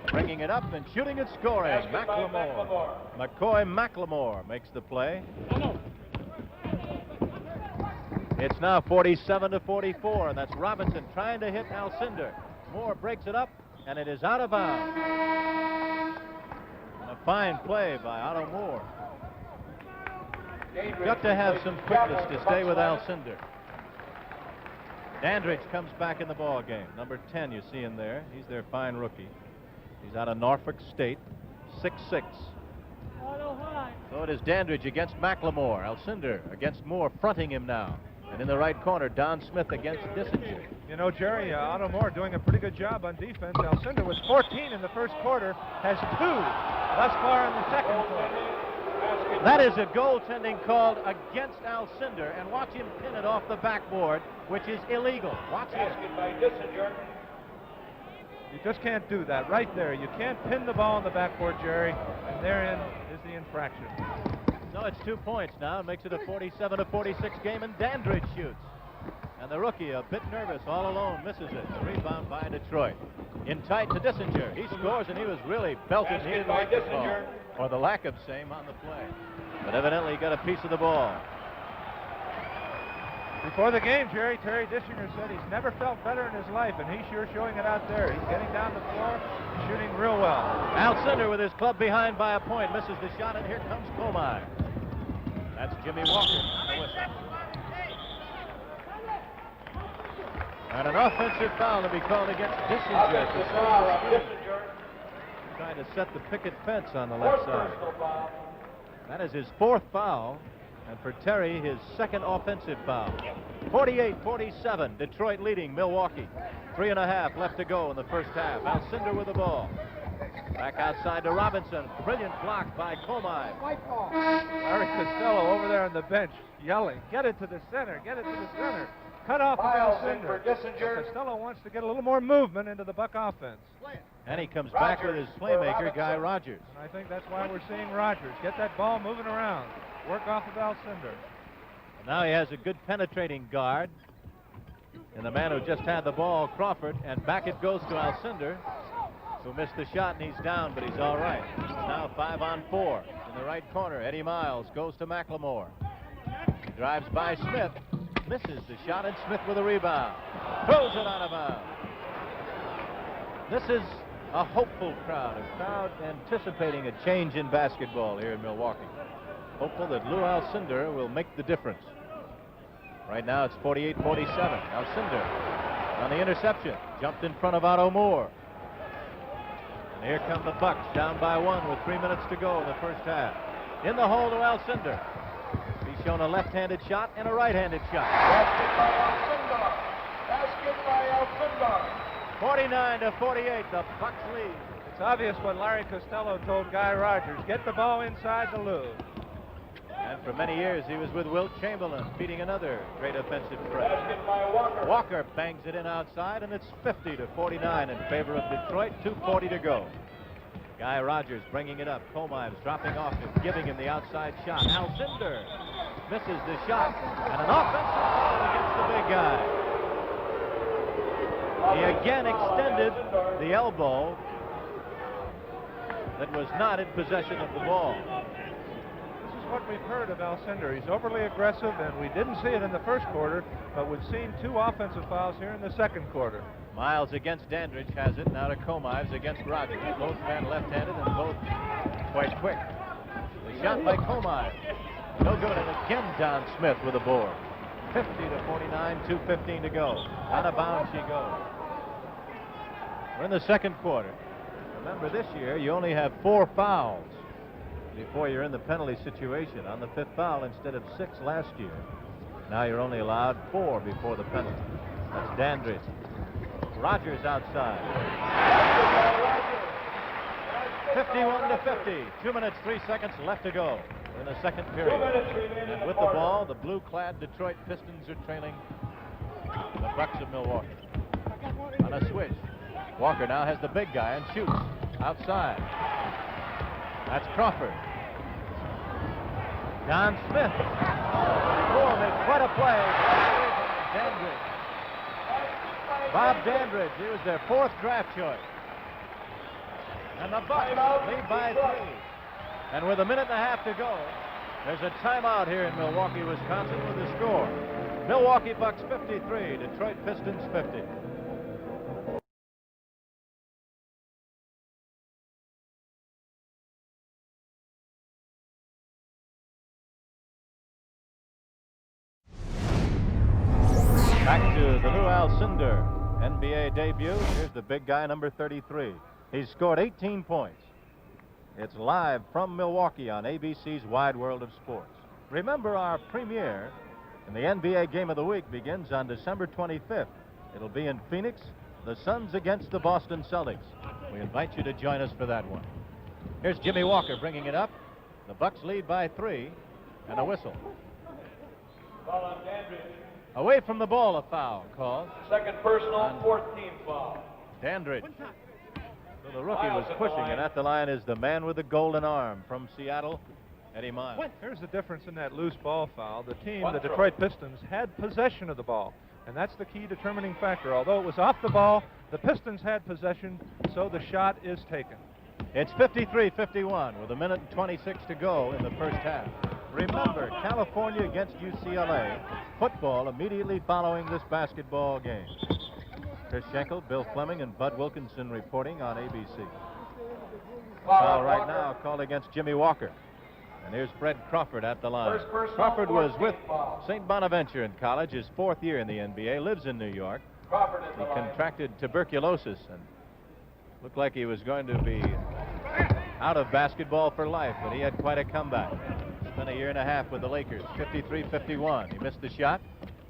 Bringing it up and shooting and scoring. McLemore. McCoy McLemore makes the play. It's now 47-44, and that's Robinson trying to hit Alcindor. Moore breaks it up, and it is out of bounds. A fine play by Otto Moore. Got to have some quickness to stay with Alcindor. Dandridge comes back in the ball game. Number 10, you see him there. He's their fine rookie. He's out of Norfolk State, 6'6". So it is Dandridge against McLemore. Alcindor against Moore, fronting him now. And in the right corner, Don Smith against Dissinger. You know, Jerry, Otto Moore doing a pretty good job on defense. Alcindor was 14 in the first quarter, has 2 thus far in the second quarter. That is a goaltending called against Alcindor, and watch him pin it off the backboard, which is illegal. Watch this. You just can't do that. Right there, you can't pin the ball on the backboard, Jerry, and therein is the infraction. So it's 2 points now. It makes it a 47-46 game, and Dandridge shoots. And the rookie, a bit nervous, all alone, misses it. The rebound by Detroit. In tight to Dissinger. He scores, and he was really belted. He didn't like the ball, or the lack of same on the play. But evidently he got a piece of the ball. Before the game, Terry Dissinger said he's never felt better in his life, and he's sure showing it out there. He's getting down the floor, shooting real well. Alcindor with his club behind by a point, misses the shot, and here comes Comine. That's Jimmy Walker on the whistle. And an offensive foul to be called against Dissinger. Trying to set the picket fence on the left side. That is his 4th foul. And for Terry, his 2nd offensive foul. 48-47, Detroit leading Milwaukee. 3.5 left to go in the first half. Alcindor with the ball. Back outside to Robinson. Brilliant block by Comine. Larry Costello over there on the bench yelling, get it to the center, get it to the center. Cut off of Alcindor. Costello wants to get a little more movement into the Buck offense. And he comes back with his playmaker, Guy Rogers. And I think that's why we're seeing Rogers get that ball moving around. Work off of Alcindor. Now he has a good penetrating guard. And the man who just had the ball, Crawford, and back it goes to Alcindor, who missed the shot, and he's down, but he's all right. It's now 5-on-4. In the right corner, Eddie Miles goes to McLemore. He drives by Smith, misses the shot, and Smith with a rebound. Throws it out of bounds. This is a hopeful crowd, a crowd anticipating a change in basketball here in Milwaukee. Hopeful that Lou Alcindor will make the difference. Right now it's 48-47. Alcindor on the interception. Jumped in front of Otto Moore. And here come the Bucks down by 1 with 3 minutes to go in the first half. In the hole to Alcindor. He's shown a left-handed shot and a right-handed shot. Basket by Alcindor. 49-48, the Bucks lead. It's obvious what Larry Costello told Guy Rogers. Get the ball inside the Lou. And for many years, he was with Wilt Chamberlain, feeding another great offensive threat. Basket by Walker. Walker bangs it in outside, and it's 50-49 in favor of Detroit. 2:40 to go. Guy Rogers bringing it up. Comimes dropping off him, giving him the outside shot. Alcindor misses the shot, and an offensive foul against the big guy. He again extended the elbow that was not in possession of the ball. What we've heard of Alcindor. He's overly aggressive, and we didn't see it in the first quarter, but we've seen 2 offensive fouls here in the second quarter. Miles against Dandridge has it. Now to Comimes against Rogers. Both men left-handed and both quite quick. The shot by Comimes. No good, and again Don Smith with a board. 50-49, 2:15 to go. Out of bounds she goes. We're in the second quarter. Remember, this year you only have 4 fouls before you're in the penalty situation. On the 5th foul instead of 6 last year. Now you're only allowed 4 before the penalty. That's Dandridge. Rogers outside. 51-50. 2 minutes, 3 seconds left to go in the second period. And with the ball, the blue-clad Detroit Pistons are trailing the Bucks of Milwaukee. On a switch. Walker now has the big guy and shoots outside. That's Crawford. Don Smith. Oh, made quite a play. Dandridge. Bob Dandridge. He was their 4th draft choice. And the Bucks lead by 3. And with a minute and a half to go, there's a timeout here in Milwaukee, Wisconsin with the score. Milwaukee Bucks 53, Detroit Pistons 50. Back to the Lou Alcindor NBA debut. Here's the big guy, number 33. He's scored 18 points. It's live from Milwaukee on ABC's Wide World of Sports. Remember, our premiere And the NBA Game of the Week begins on December 25th. It'll be in Phoenix, the Suns against the Boston Celtics. We invite you to join us for that one. Here's Jimmy Walker bringing it up. The Bucks lead by 3, and a whistle. Away from the ball, a foul called. Second personal, 14th foul. Dandridge. So the rookie was pushing, and at the line is the man with the golden arm from Seattle, Eddie Miles. Here's the difference in that loose ball foul. The team, the Detroit Pistons, had possession of the ball, and that's the key determining factor. Although it was off the ball, the Pistons had possession, so the shot is taken. It's 53-51 with 1:26 to go in the first half. Remember, California against UCLA, football immediately following this basketball game. Chris Schenkel, Bill Fleming, and Bud Wilkinson reporting on ABC. Foul right now called against Jimmy Walker. And here's Fred Crawford at the line. Crawford was with St. Bonaventure in college, his 4th year in the NBA, lives in New York. He contracted tuberculosis and looked like he was going to be out of basketball for life, but he had quite a comeback. Spent a year and a half with the Lakers, 53-51. He missed the shot.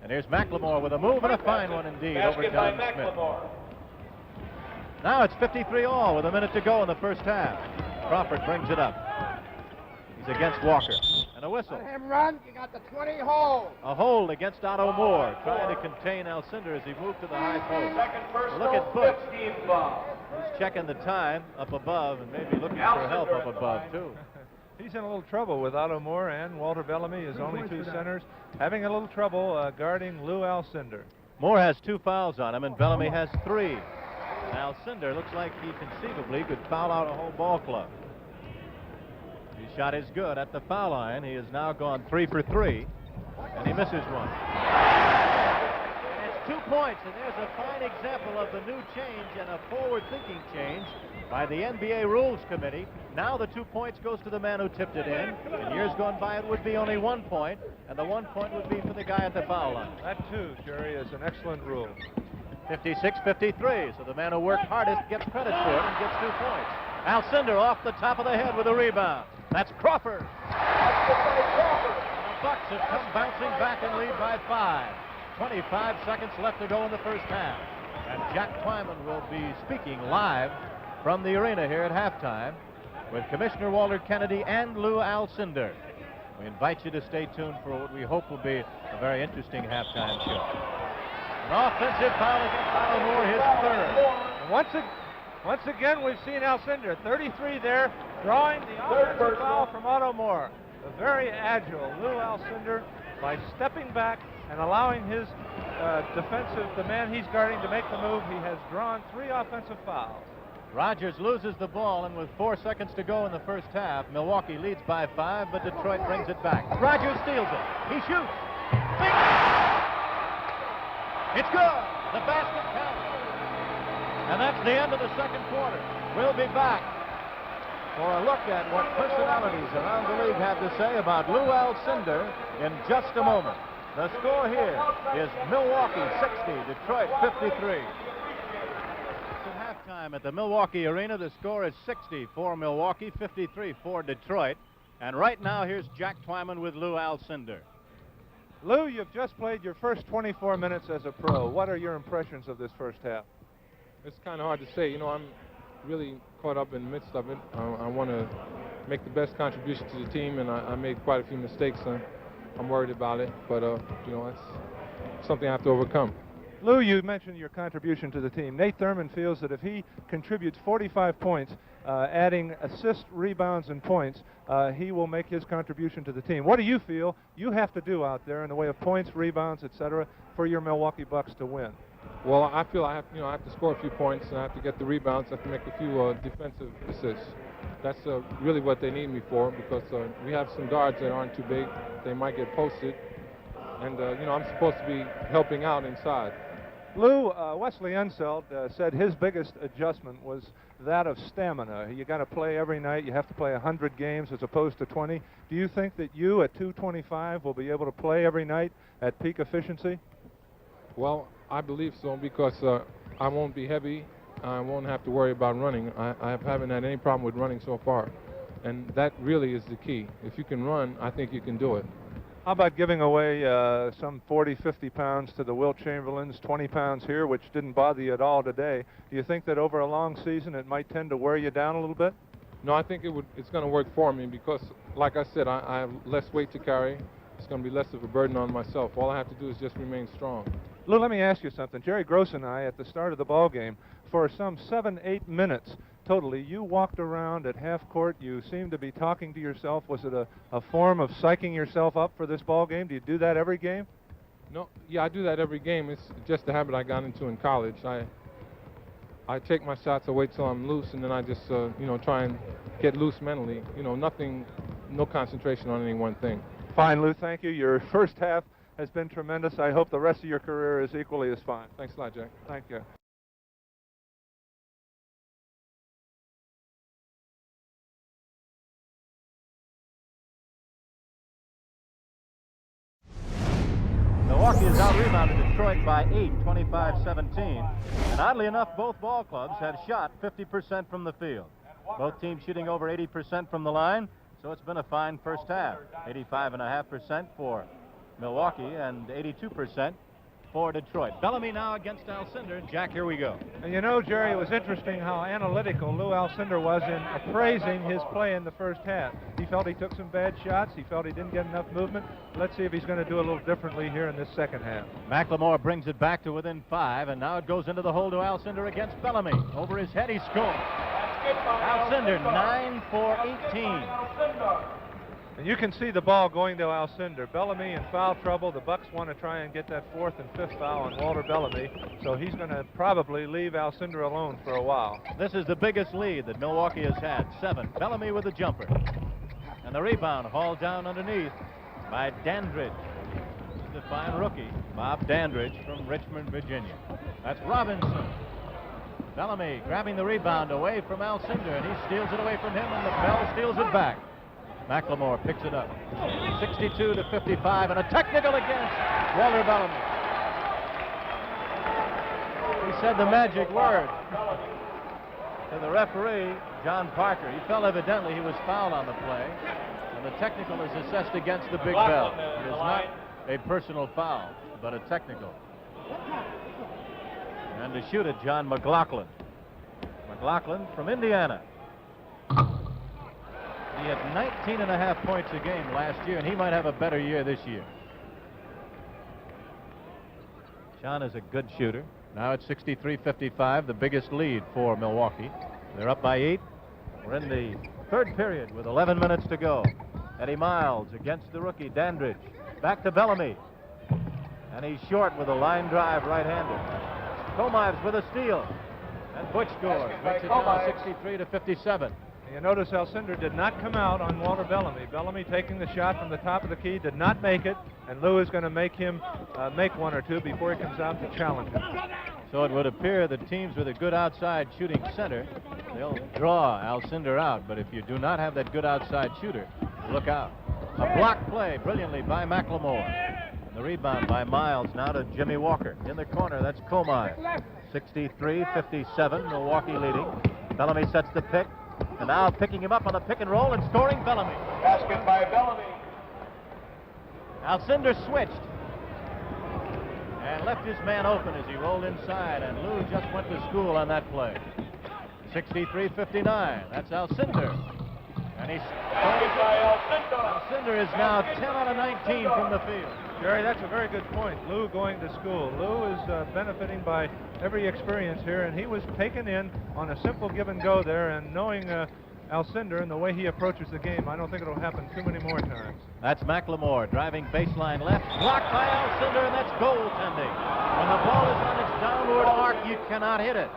And here's McLemore with a move, and a fine one indeed over John Smith. Now it's 53 all with 1 minute to go in the first half. Crawford brings it up. He's against Walker. And a whistle. Let him run. You got the 20 hold. A hold against Otto Moore, trying to contain Alcindor as he moved to the high post. Second personal, Look at Butch. 15th foul. He's checking the time up above and maybe looking for help up above, too. He's in a little trouble with Otto Moore and Walter Bellamy, his only 2 centers, having a little trouble guarding Lou Alcindor. Moore has 2 fouls on him, and Bellamy has 3. And Alcindor looks like he conceivably could foul out a whole ball club. His shot is good at the foul line. He has now gone 3 for 3, and he misses one. And it's 2 points, and there's a fine example of the new change and a forward-thinking change by the NBA Rules Committee. Now the 2 points goes to the man who tipped it in. In years gone by, it would be only 1 point, and the 1 point would be for the guy at the foul line. That, too, Jerry, is an excellent rule. 56-53, so the man who worked hardest gets credit for it and gets 2 points. Alcindor off the top of the head with a rebound. That's Crawford. And the Bucks have come bouncing back and lead by 5. 25 seconds left to go in the first half. And Jack Twyman will be speaking live from the arena here at halftime with Commissioner Walter Kennedy and Lou Alcindor. We invite you to stay tuned for what we hope will be a very interesting halftime show. An offensive foul against Otto Moore, his 3rd. And once again, we've seen Alcindor, 33 there, drawing the offensive foul from Otto Moore. A very agile Lou Alcindor, by stepping back and allowing his the man he's guarding to make the move, he has drawn 3 offensive fouls. Rogers loses the ball, and with 4 seconds to go in the first half, Milwaukee leads by 5, but Detroit brings it back. Rogers steals it. He shoots. It's good. The basket counts. And that's the end of the second quarter. We'll be back for a look at what personalities around the league have to say about Lou Alcindor in just a moment. The score here is Milwaukee 60, Detroit 53. At halftime at the Milwaukee Arena, the score is 60 for Milwaukee, 53 for Detroit. And right now, here's Jack Twyman with Lou Alcindor. Lou, you've just played your first 24 minutes as a pro. What are your impressions of this first half? It's kind of hard to say. You know, I'm really caught up in the midst of it. I want to make the best contribution to the team, and I made quite a few mistakes. I'm worried about it, but you know, that's something I have to overcome. Lou, you mentioned your contribution to the team. Nate Thurman feels that if he contributes 45 points, adding assists, rebounds, and points, he will make his contribution to the team. What do you feel you have to do out there in the way of points, rebounds, etc., for your Milwaukee Bucks to win? Well, I feel I have to score a few points, and I have to get the rebounds. I have to make a few defensive assists. That's really what they need me for, because we have some guards that aren't too big. They might get posted, and you know, I'm supposed to be helping out inside. Lou, Wesley Unseld said his biggest adjustment was that of stamina. You got to play every night. You have to play 100 games as opposed to 20. Do you think that you at 225 will be able to play every night at peak efficiency? Well, I believe so, because I won't be heavy. I won't have to worry about running. I haven't had any problem with running so far, and that really is the key. If you can run, I think you can do it. How about giving away some 40, 50 pounds to the Wilt Chamberlains, 20 pounds here, which didn't bother you at all today? Do you think that over a long season it might tend to wear you down a little bit? No, I think it's going to work for me because, like I said, I have less weight to carry. It's going to be less of a burden on myself. All I have to do is just remain strong. Lou, let me ask you something. Jerry Gross and I, at the start of the ball game, for some 7-8 minutes totally, you walked around at half court. You seemed to be talking to yourself. Was it a form of psyching yourself up for this ball game? Do you do that every game? No, yeah, I do that every game. It's just a habit I got into in college. I take my shots, I wait till I'm loose, and then I just, try and get loose mentally. No concentration on any one thing. Fine, Lou, thank you. Your first half has been tremendous. I hope the rest of your career is equally as fine. Thanks a lot, Jack. Thank you. Milwaukee has out-rebounded Detroit by 8, 25-17. And oddly enough, both ball clubs have shot 50% from the field. Both teams shooting over 80% from the line, so it's been a fine first half. 85.5% for Milwaukee and 82% for Detroit. Bellamy now against Alcindor. Jack, here we go. And you know, Jerry, it was interesting how analytical Lou Alcindor was in appraising his play in the first half. He felt he took some bad shots. He felt he didn't get enough movement. Let's see if he's going to do a little differently here in this second half. McLemore brings it back to within 5, and now it goes into the hole to Alcindor against Bellamy. Over his head, he scores. Alcindor, 9 for 18. And you can see the ball going to Alcindor. Bellamy in foul trouble. The Bucks want to try and get that 4th and 5th foul on Walter Bellamy, so he's going to probably leave Alcindor alone for a while. This is the biggest lead that Milwaukee has had, 7. Bellamy with a jumper. And the rebound hauled down underneath by Dandridge. The fine rookie, Bob Dandridge from Richmond, Virginia. That's Robinson. Bellamy grabbing the rebound away from Alcindor, and he steals it away from him, and the Bell steals it back. McLemore picks it up. 62-55, and a technical against Walter Bellamy. He said the magic word to the referee, John Parker. He felt evidently he was fouled on the play, and the technical is assessed against the Big Bell. It is not a personal foul, but a technical. And to shoot it, John McLaughlin. McLaughlin from Indiana. He had 19.5 points a game last year, and he might have a better year this year. John is a good shooter. Now it's 63-55, the biggest lead for Milwaukee. They're up by 8. We're in the third period with 11 minutes to go. Eddie Miles against the rookie, Dandridge. Back to Bellamy. And he's short with a line drive right-hander. Comives with a steal. And Butch scores. Makes it now 63-57. You notice Alcindor did not come out on Walter Bellamy. Bellamy taking the shot from the top of the key, did not make it, and Lou is going to make him make one or two before he comes out to challenge him. So it would appear that teams with a good outside shooting center, they'll draw Alcindor out, but if you do not have that good outside shooter, look out. A block play brilliantly by McLemore. And the rebound by Miles now to Jimmy Walker. In the corner, that's Comize. 63-57, Milwaukee leading. Bellamy sets the pick. And now picking him up on the pick and roll and scoring Bellamy. Basket by Bellamy. Alcindor switched and left his man open as he rolled inside, and Lou just went to school on that play. 63-59, that's Alcindor. And he's Alcindor is now 10 out of 19 from the field. Jerry, that's a very good point. Lou going to school. Lou is benefiting by every experience here, and he was taken in on a simple give and go there, and knowing Alcindor and the way he approaches the game, I don't think it'll happen too many more times. That's McLemore driving baseline left, blocked by Alcindor, and that's goaltending. When the ball is on its downward arc, you cannot hit it.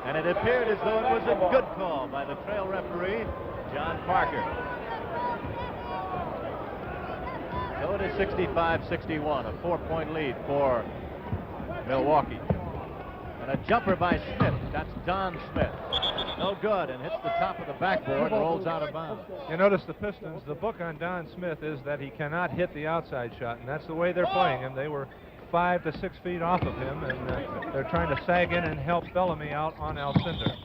And it appeared as though it was a good call by the trail referee, John Parker. So it is 65-61, a 4-point lead for Milwaukee. And a jumper by Smith. That's Don Smith. No good, and hits the top of the backboard and rolls out of bounds. You notice the Pistons, the book on Don Smith is that he cannot hit the outside shot, and that's the way they're playing him. They were 5 to 6 feet off of him, and they're trying to sag in and help Bellamy out on Alcindor.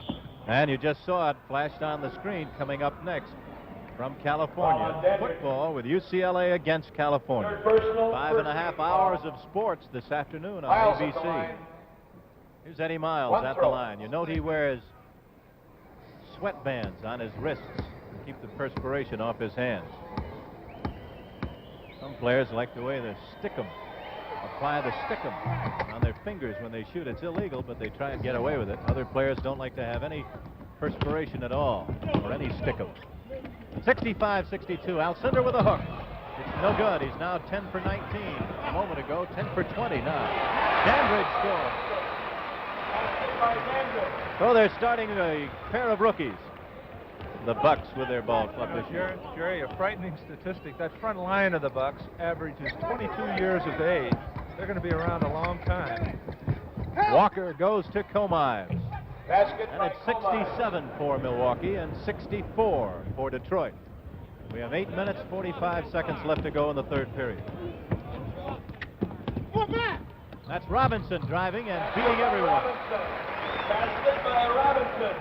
And you just saw it flashed on the screen coming up next. from California. Football with UCLA against California. 5.5 hours of sports this afternoon on ABC. Here's Eddie Miles at the line. You note he wears sweatbands on his wrists to keep the perspiration off his hands. Some players like the way they apply the stickum on their fingers when they shoot. It's illegal, but they try and get away with it. Other players don't like to have any perspiration at all, or any stickum. 65-62, Alcindor with a hook. It's no good. He's now 10 for 19. A moment ago, 10 for 20 now. Dandridge scores. So they're starting a pair of rookies. The Bucks with their ball club this year. Jerry, a frightening statistic. That front line of the Bucks averages 22 years of age. They're going to be around a long time. Walker goes to Comives. And it's 67 for Milwaukee and 64 for Detroit. We have 8 minutes, 45 seconds left to go in the third period. That's Robinson driving and beating everyone. Basket by Robinson.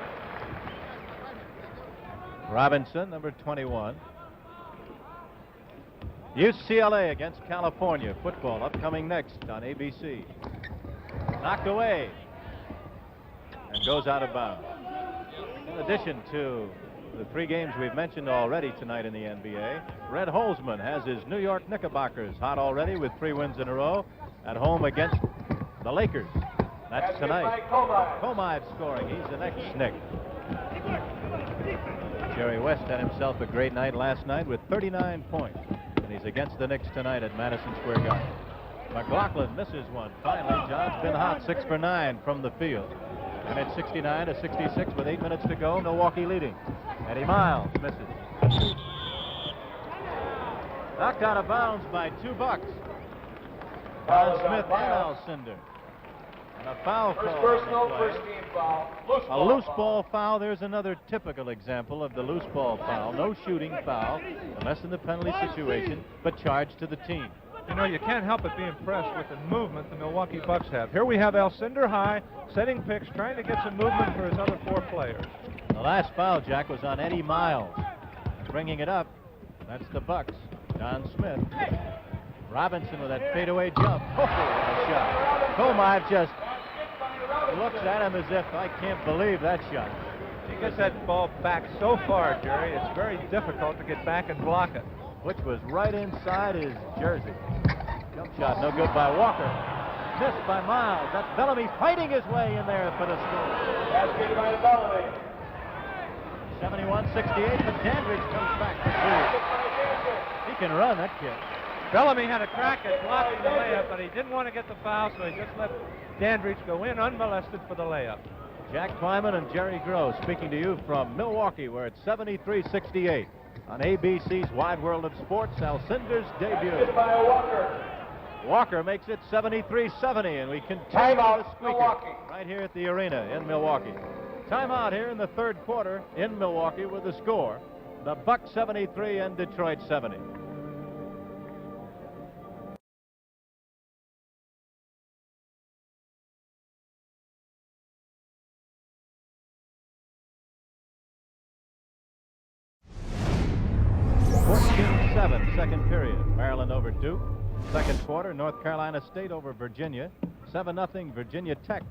Robinson, number 21. UCLA against California. Football upcoming next on ABC. Knocked away and goes out of bounds. In addition to the 3 games we've mentioned already tonight in the NBA, Red Holzman has his New York Knickerbockers hot already with 3 wins in a row at home against the Lakers. That's tonight. Comives scoring. He's the next Knick. Jerry West had himself a great night last night with 39 points. And he's against the Knicks tonight at Madison Square Garden. McLaughlin misses one. Finally, John's been hot, 6 for 9 from the field. And it's 69-66 with 8 minutes to go. Milwaukee leading. Eddie Miles misses. Knocked out of bounds by 2 Bucks. Don Smith and Alcindor. And a foul call. First team foul. A loose ball foul. There's another typical example of the loose ball foul. No shooting foul, unless in the penalty situation, but charged to the team. You know, you can't help but be impressed with the movement the Milwaukee Bucks have. Here we have Alcindor high, setting picks, trying to get some movement for his other 4 players. The last foul, Jack, was on Eddie Miles. Bringing it up, that's the Bucks. Don Smith. Robinson with that fadeaway jump. Oh, what a shot. Comive just looks at him as if, I can't believe that shot. He gets that ball back so far, Jerry, it's very difficult to get back and block it. Which was right inside his jersey. Jump shot, no good by Walker. Missed by Miles. That's Bellamy fighting his way in there for the score. Basket by Bellamy. 71-68, but Dandridge comes back for 2. He can run, that kid. Bellamy had a crack at blocking the layup, but he didn't want to get the foul, so he just let Dandridge go in unmolested for the layup. Jack Kleiman and Jerry Groh speaking to you from Milwaukee, where it's 73-68. On ABC's Wide World of Sports, Alcindor's debut. By Walker. Walker makes it 73-70, and we continue Timeout, the squeaker Milwaukee. right here at the arena in Milwaukee. Timeout here in the third quarter in Milwaukee with the score. The Bucks 73 and Detroit 70. Second period. Maryland over Duke. Second quarter, North Carolina State over Virginia. 7-0 Virginia Tech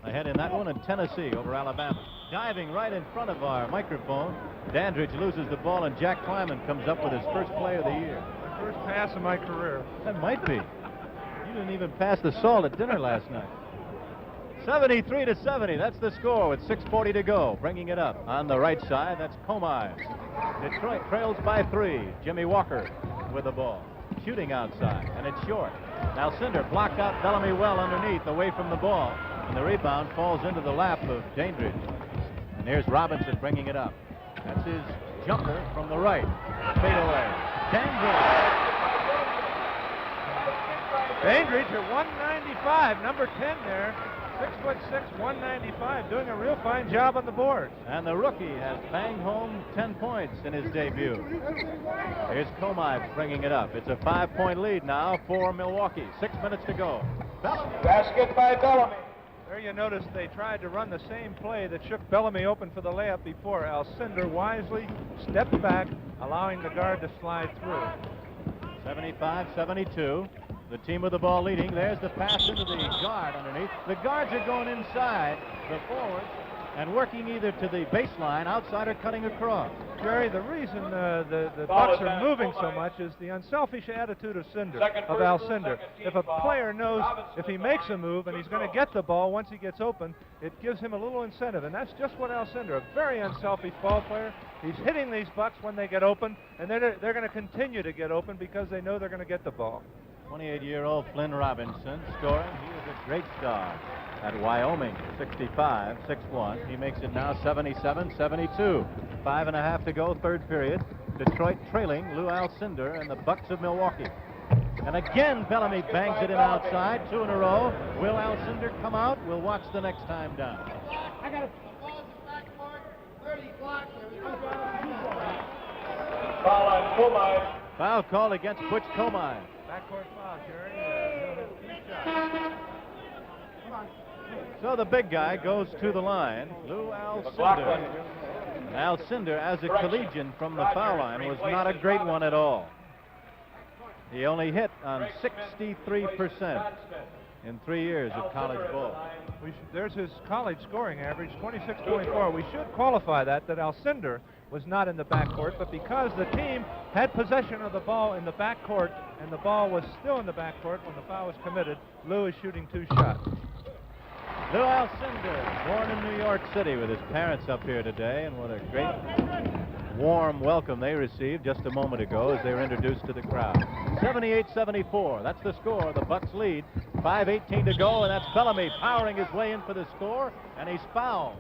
ahead in that one, and Tennessee over Alabama. Diving right in front of our microphone, Dandridge loses the ball, and Jack Kleiman comes up with his first play of the year. First pass of my career. That might be. You didn't even pass the salt at dinner last night. 73-70, that's the score with 6:40 to go. Bringing it up on the right side, that's Comives. Detroit trails by 3. Jimmy Walker with the ball. Shooting outside, and it's short. Alcindor blocked out Bellamy well underneath, away from the ball. And the rebound falls into the lap of Dandridge. And here's Robinson bringing it up. That's his jumper from the right. Fade away. Dandridge at 195, number 10 there. 6'6", 195, doing a real fine job on the board. And the rookie has banged home 10 points in his debut. Here's Comive bringing it up. It's a 5-point lead now for Milwaukee. 6 minutes to go. Basket by Bellamy. There you notice they tried to run the same play that shook Bellamy open for the layup before. Alcindor wisely stepped back, allowing the guard to slide through. 75-72. The team with the ball leading. There's the pass into the guard underneath. The guards are going inside the forwards and working either to the baseline, outside, or cutting across. Jerry, the reason the Bucks are moving so much is the unselfish attitude of Alcindor. If a player knows if he makes a move and he's going to get the ball once he gets open, it gives him a little incentive, and that's just what Alcindor, a very unselfish ball player. He's hitting these Bucks when they get open, and they're going to continue to get open because they know they're going to get the ball. 28-year-old Flynn Robinson scoring. He was a great star at Wyoming, 65, 6'1". He makes it now 77-72. 5.5 to go, third period. Detroit trailing Lou Alcindor and the Bucks of Milwaukee. And again, Bellamy bangs it in outside, 2 in a row. Will Alcindor come out? We'll watch the next time down. I got it. The ball's in backcourt, 30 blocks. Foul on Komai. Foul called against Butch Komai. Backcourt foul, Jerry. He'll have 2 shots. So the big guy goes to the line, Lou Alcindor. Alcindor, as a collegian from the foul line, was not a great one at all. He only hit on 63% in 3 years of college ball. There's his college scoring average, 26.4. We should qualify that Alcindor was not in the backcourt, but because the team had possession of the ball in the backcourt and the ball was still in the backcourt when the foul was committed, Lou is shooting 2 shots. Lou Alcindor, born in New York City with his parents up here today, and what a great warm welcome they received just a moment ago as they were introduced to the crowd. 78-74, that's the score. The Bucks lead. 5:18 to go, and that's Bellamy powering his way in for the score, and he's fouled.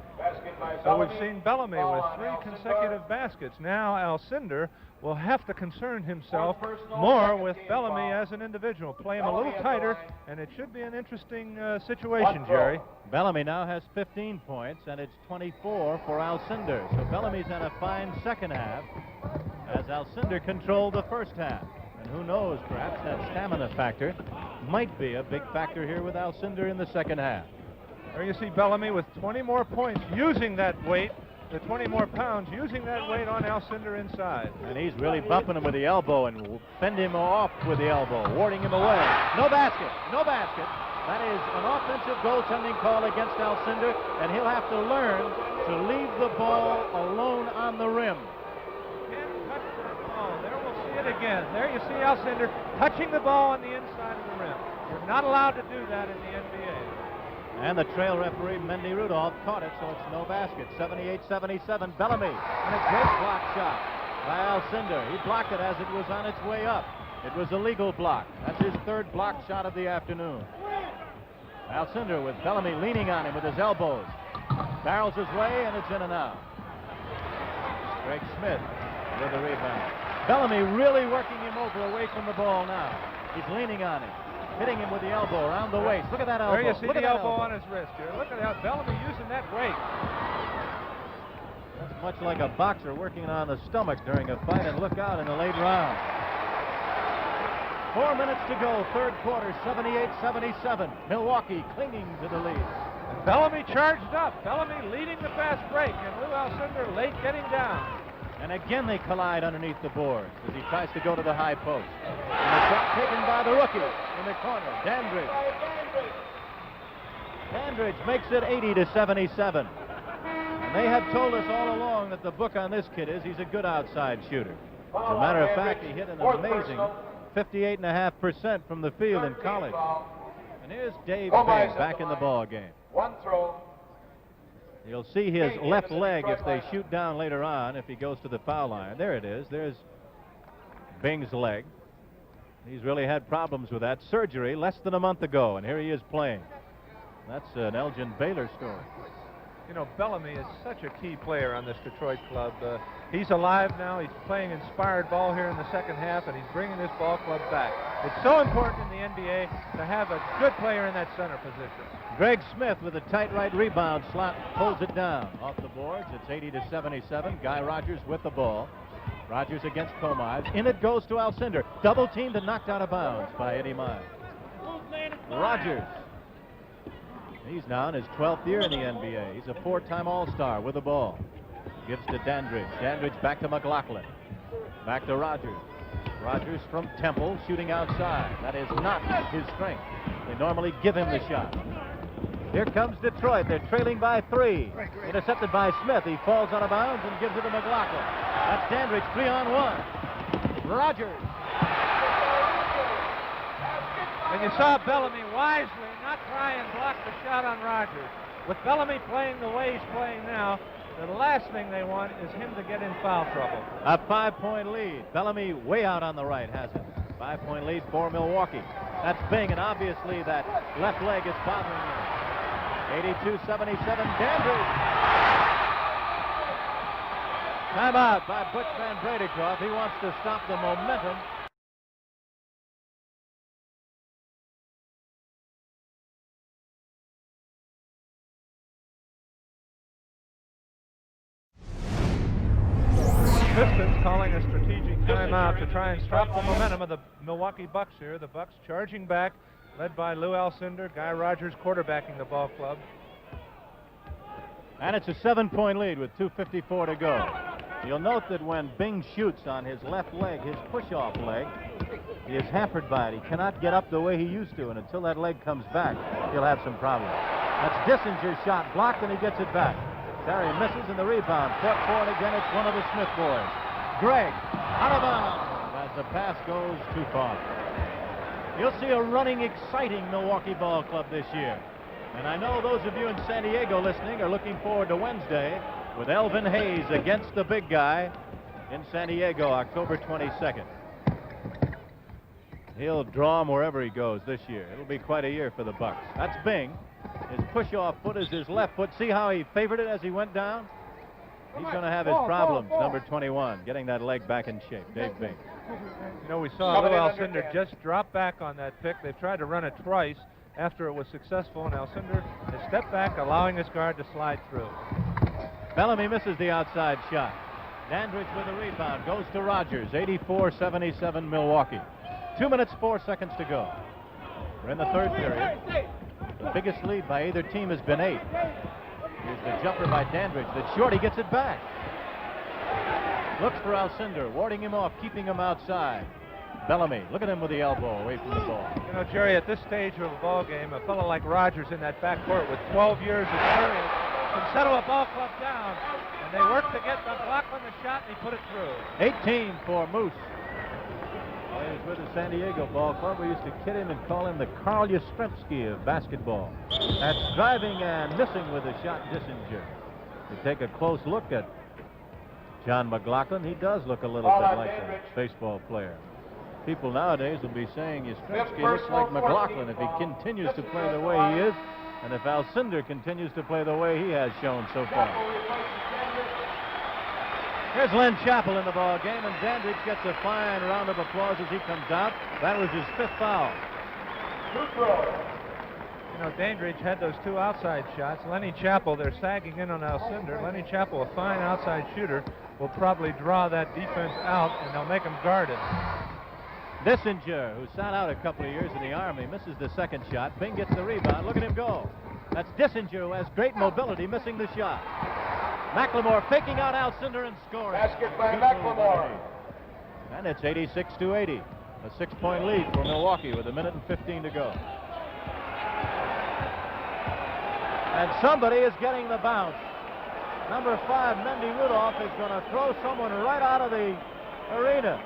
So we've seen Bellamy with 3 consecutive baskets. Now Alcindor will have to concern himself more with Bellamy as an individual. Play him a little tighter, and it should be an interesting situation, Jerry. Bellamy now has 15 points, and it's 24 for Alcindor. So Bellamy's had a fine second half as Alcindor controlled the first half. And who knows, perhaps that stamina factor might be a big factor here with Alcindor in the second half. There you see Bellamy with 20 more points, using that weight, the 20 more pounds, using that weight on Alcindor inside. And he's really bumping him with the elbow and fend him off with the elbow, warding him away. No basket, no basket. That is an offensive goaltending call against Alcindor, and he'll have to learn to leave the ball alone on the rim. Can't touch that ball. There we'll see it again. There you see Alcindor touching the ball on the inside of the rim. You're not allowed to do that in the NBA. And the trail referee, Mendy Rudolph, caught it, so it's no basket. 78-77, Bellamy. And a great block shot by Alcindor. He blocked it as it was on its way up. It was a legal block. That's his 3rd block shot of the afternoon. Alcindor with Bellamy leaning on him with his elbows. Barrels his way, and it's in and out. Greg Smith with the rebound. Bellamy really working him over away from the ball now. He's leaning on him, hitting him with the elbow around the waist. Look at that elbow. There you see Look the at elbow on his wrist here. Look at that. Bellamy using that weight. That's much like a boxer working on the stomach during a fight, and look out in the late round. 4 minutes to go, 3rd quarter, 78-77. Milwaukee clinging to the lead. And Bellamy charged up. Bellamy leading the fast break, and Lou Alcindor late getting down. And again they collide underneath the boards as he tries to go to the high post. And the shot taken by the rookie in the corner, Dandridge. Dandridge makes it 80-77. And they have told us all along that the book on this kid is he's a good outside shooter. As a matter of fact, he hit an amazing 58.5% from the field in college. And here's Dave Bing back in the ball game. 1 throw. You'll see his left leg if they shoot down later on, if he goes to the foul line. There it is. There's Bing's leg. He's really had problems with that. Surgery less than a month ago, and here he is playing. That's an Elgin Baylor story. You know, Bellamy is such a key player on this Detroit club. He's alive now. He's playing inspired ball here in the second half, and he's bringing this ball club back. It's so important in the NBA to have a good player in that center position. Greg Smith with a tight right rebound slot pulls it down off the boards. It's 80-77. Guy Rogers with the ball. Rogers against Komai. In it goes to Alcindor. Double teamed and knocked out of bounds by Eddie Miles. Rogers. He's now in his 12th year in the NBA. He's a 4-time All-Star with the ball. Gives to Dandridge. Dandridge back to McLaughlin. Back to Rogers. Rogers from Temple shooting outside. That is not his strength. They normally give him the shot. Here comes Detroit. They're trailing by 3. Intercepted by Smith. He falls out of bounds and gives it to McLaughlin. That's Dandridge, 3-on-1. Rogers. And you saw Bellamy wisely not try and block the shot on Rogers. With Bellamy playing the way he's playing now, the last thing they want is him to get in foul trouble. A 5-point lead. Bellamy way out on the right has it. 5-point lead for Milwaukee. That's Bing, and obviously that left leg is bothering him. 82-77, Dandridge. Timeout by Butch Van Bredekopf. He wants to stop the momentum. Pistons calling a strategic timeout to try and stop the momentum of the Milwaukee Bucks here. The Bucks charging back, led by Lou Alcindor. Guy Rogers quarterbacking the ball club. And it's a 7-point lead with 2:54 to go. You'll note that when Bing shoots on his left leg, his push-off leg, he is hampered by it. He cannot get up the way he used to, and until that leg comes back, he'll have some problems. That's Dissinger's shot blocked, and he gets it back. Terry misses in the rebound. Fought for it again. It's one of the Smith boys. Greg, out of bounds as the pass goes too far. You'll see a running, exciting Milwaukee ball club this year. And I know those of you in San Diego listening are looking forward to Wednesday with Elvin Hayes against the big guy in San Diego, October 22nd. He'll draw him wherever he goes this year. It'll be quite a year for the Bucks. That's Bing. His push-off foot is his left foot. See how he favored it as he went down? He's going to have his problems, number 21, getting that leg back in shape. Dave Bing. You know, we saw Lou Alcindor just drop back on that pick. They tried to run it twice after it was successful, and Alcindor has stepped back, allowing his guard to slide through. Bellamy misses the outside shot. Dandridge with a rebound. Goes to Rogers. 84-77 Milwaukee. 2 minutes, 4 seconds to go. We're in the third period. The biggest lead by either team has been 8. Here's the jumper by Dandridge. That's short. He gets it back. Looks for Alcindor, warding him off, keeping him outside. Bellamy, look at him with the elbow away from the ball. You know, Jerry, at this stage of a ball game, a fellow like Rogers in that backcourt with 12 years experience can settle a ball club down. And they work to get McLaughlin the shot, and he put it through. 18 for Moose. He was with the San Diego ball club. We used to kid him and call him the Carl Yastrzemski of basketball. That's driving and missing with a shot, Dissinger. We take a close look at John McLaughlin. He does look a little bit like a baseball player. People nowadays will be saying Yastrzemski looks like McLaughlin if he continues to play the way he is, and if Alcindor continues to play the way he has shown so far. Here's Len Chappell in the ball game, and Dandridge gets a fine round of applause as he comes out. That was his 5th foul. You know, Dandridge had those 2 outside shots. Lenny Chappell, they're sagging in on Alcindor. Lenny Chappell, a fine outside shooter, will probably draw that defense out, and they'll make him guard it. Dissinger, who sat out a couple of years in the Army, misses the 2nd shot. Bing gets the rebound. Look at him go. That's Dissinger, who has great mobility, missing the shot. McLemore faking out Alcindor and scoring. Basket by McLemore. And it's 86-80. A 6-point lead for Milwaukee with 1:15 to go. And somebody is getting the bounce. Number 5, Mendy Rudolph, is going to throw someone right out of the arena.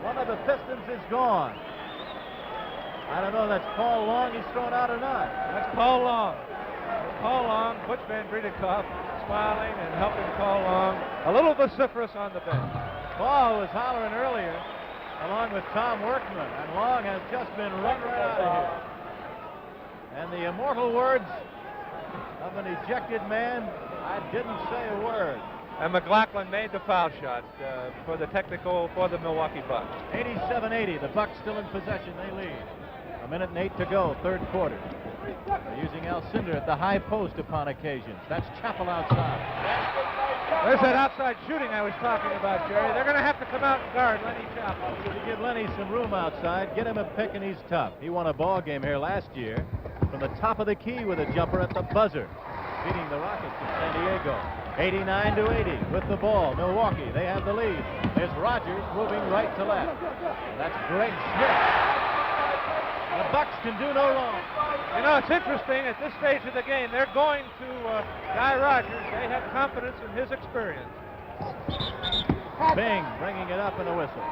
One of the Pistons is gone. I don't know if that's Paul Long he's thrown out or not. That's Paul Long. Paul Long, Butch Van Bredekopf, smiling and helping Paul Long. A little vociferous on the bench. Paul was hollering earlier, along with Tom Workman, and Long has just been run right out of here. And the immortal words of an ejected man, I didn't say a word. And McLaughlin made the foul shot for the technical for the Milwaukee Bucks. 87-80, the Bucks still in possession, they lead. 1:08 to go, third quarter. They're using Alcindor at the high post upon occasions. That's Chappell outside. There's that outside shooting I was talking about, Jerry. They're going to have to come out and guard Lenny Chappell. To give Lenny some room outside, get him a pick, and he's tough. He won a ball game here last year from the top of the key with a jumper at the buzzer, beating the Rockets in San Diego. 89-80 with the ball. Milwaukee, they have the lead. There's Rogers moving right to left. That's Greg Smith. The Bucks can do no wrong. You know, it's interesting at this stage of the game. They're going to Guy Rogers. They have confidence in his experience. Bing bringing it up in a whistle.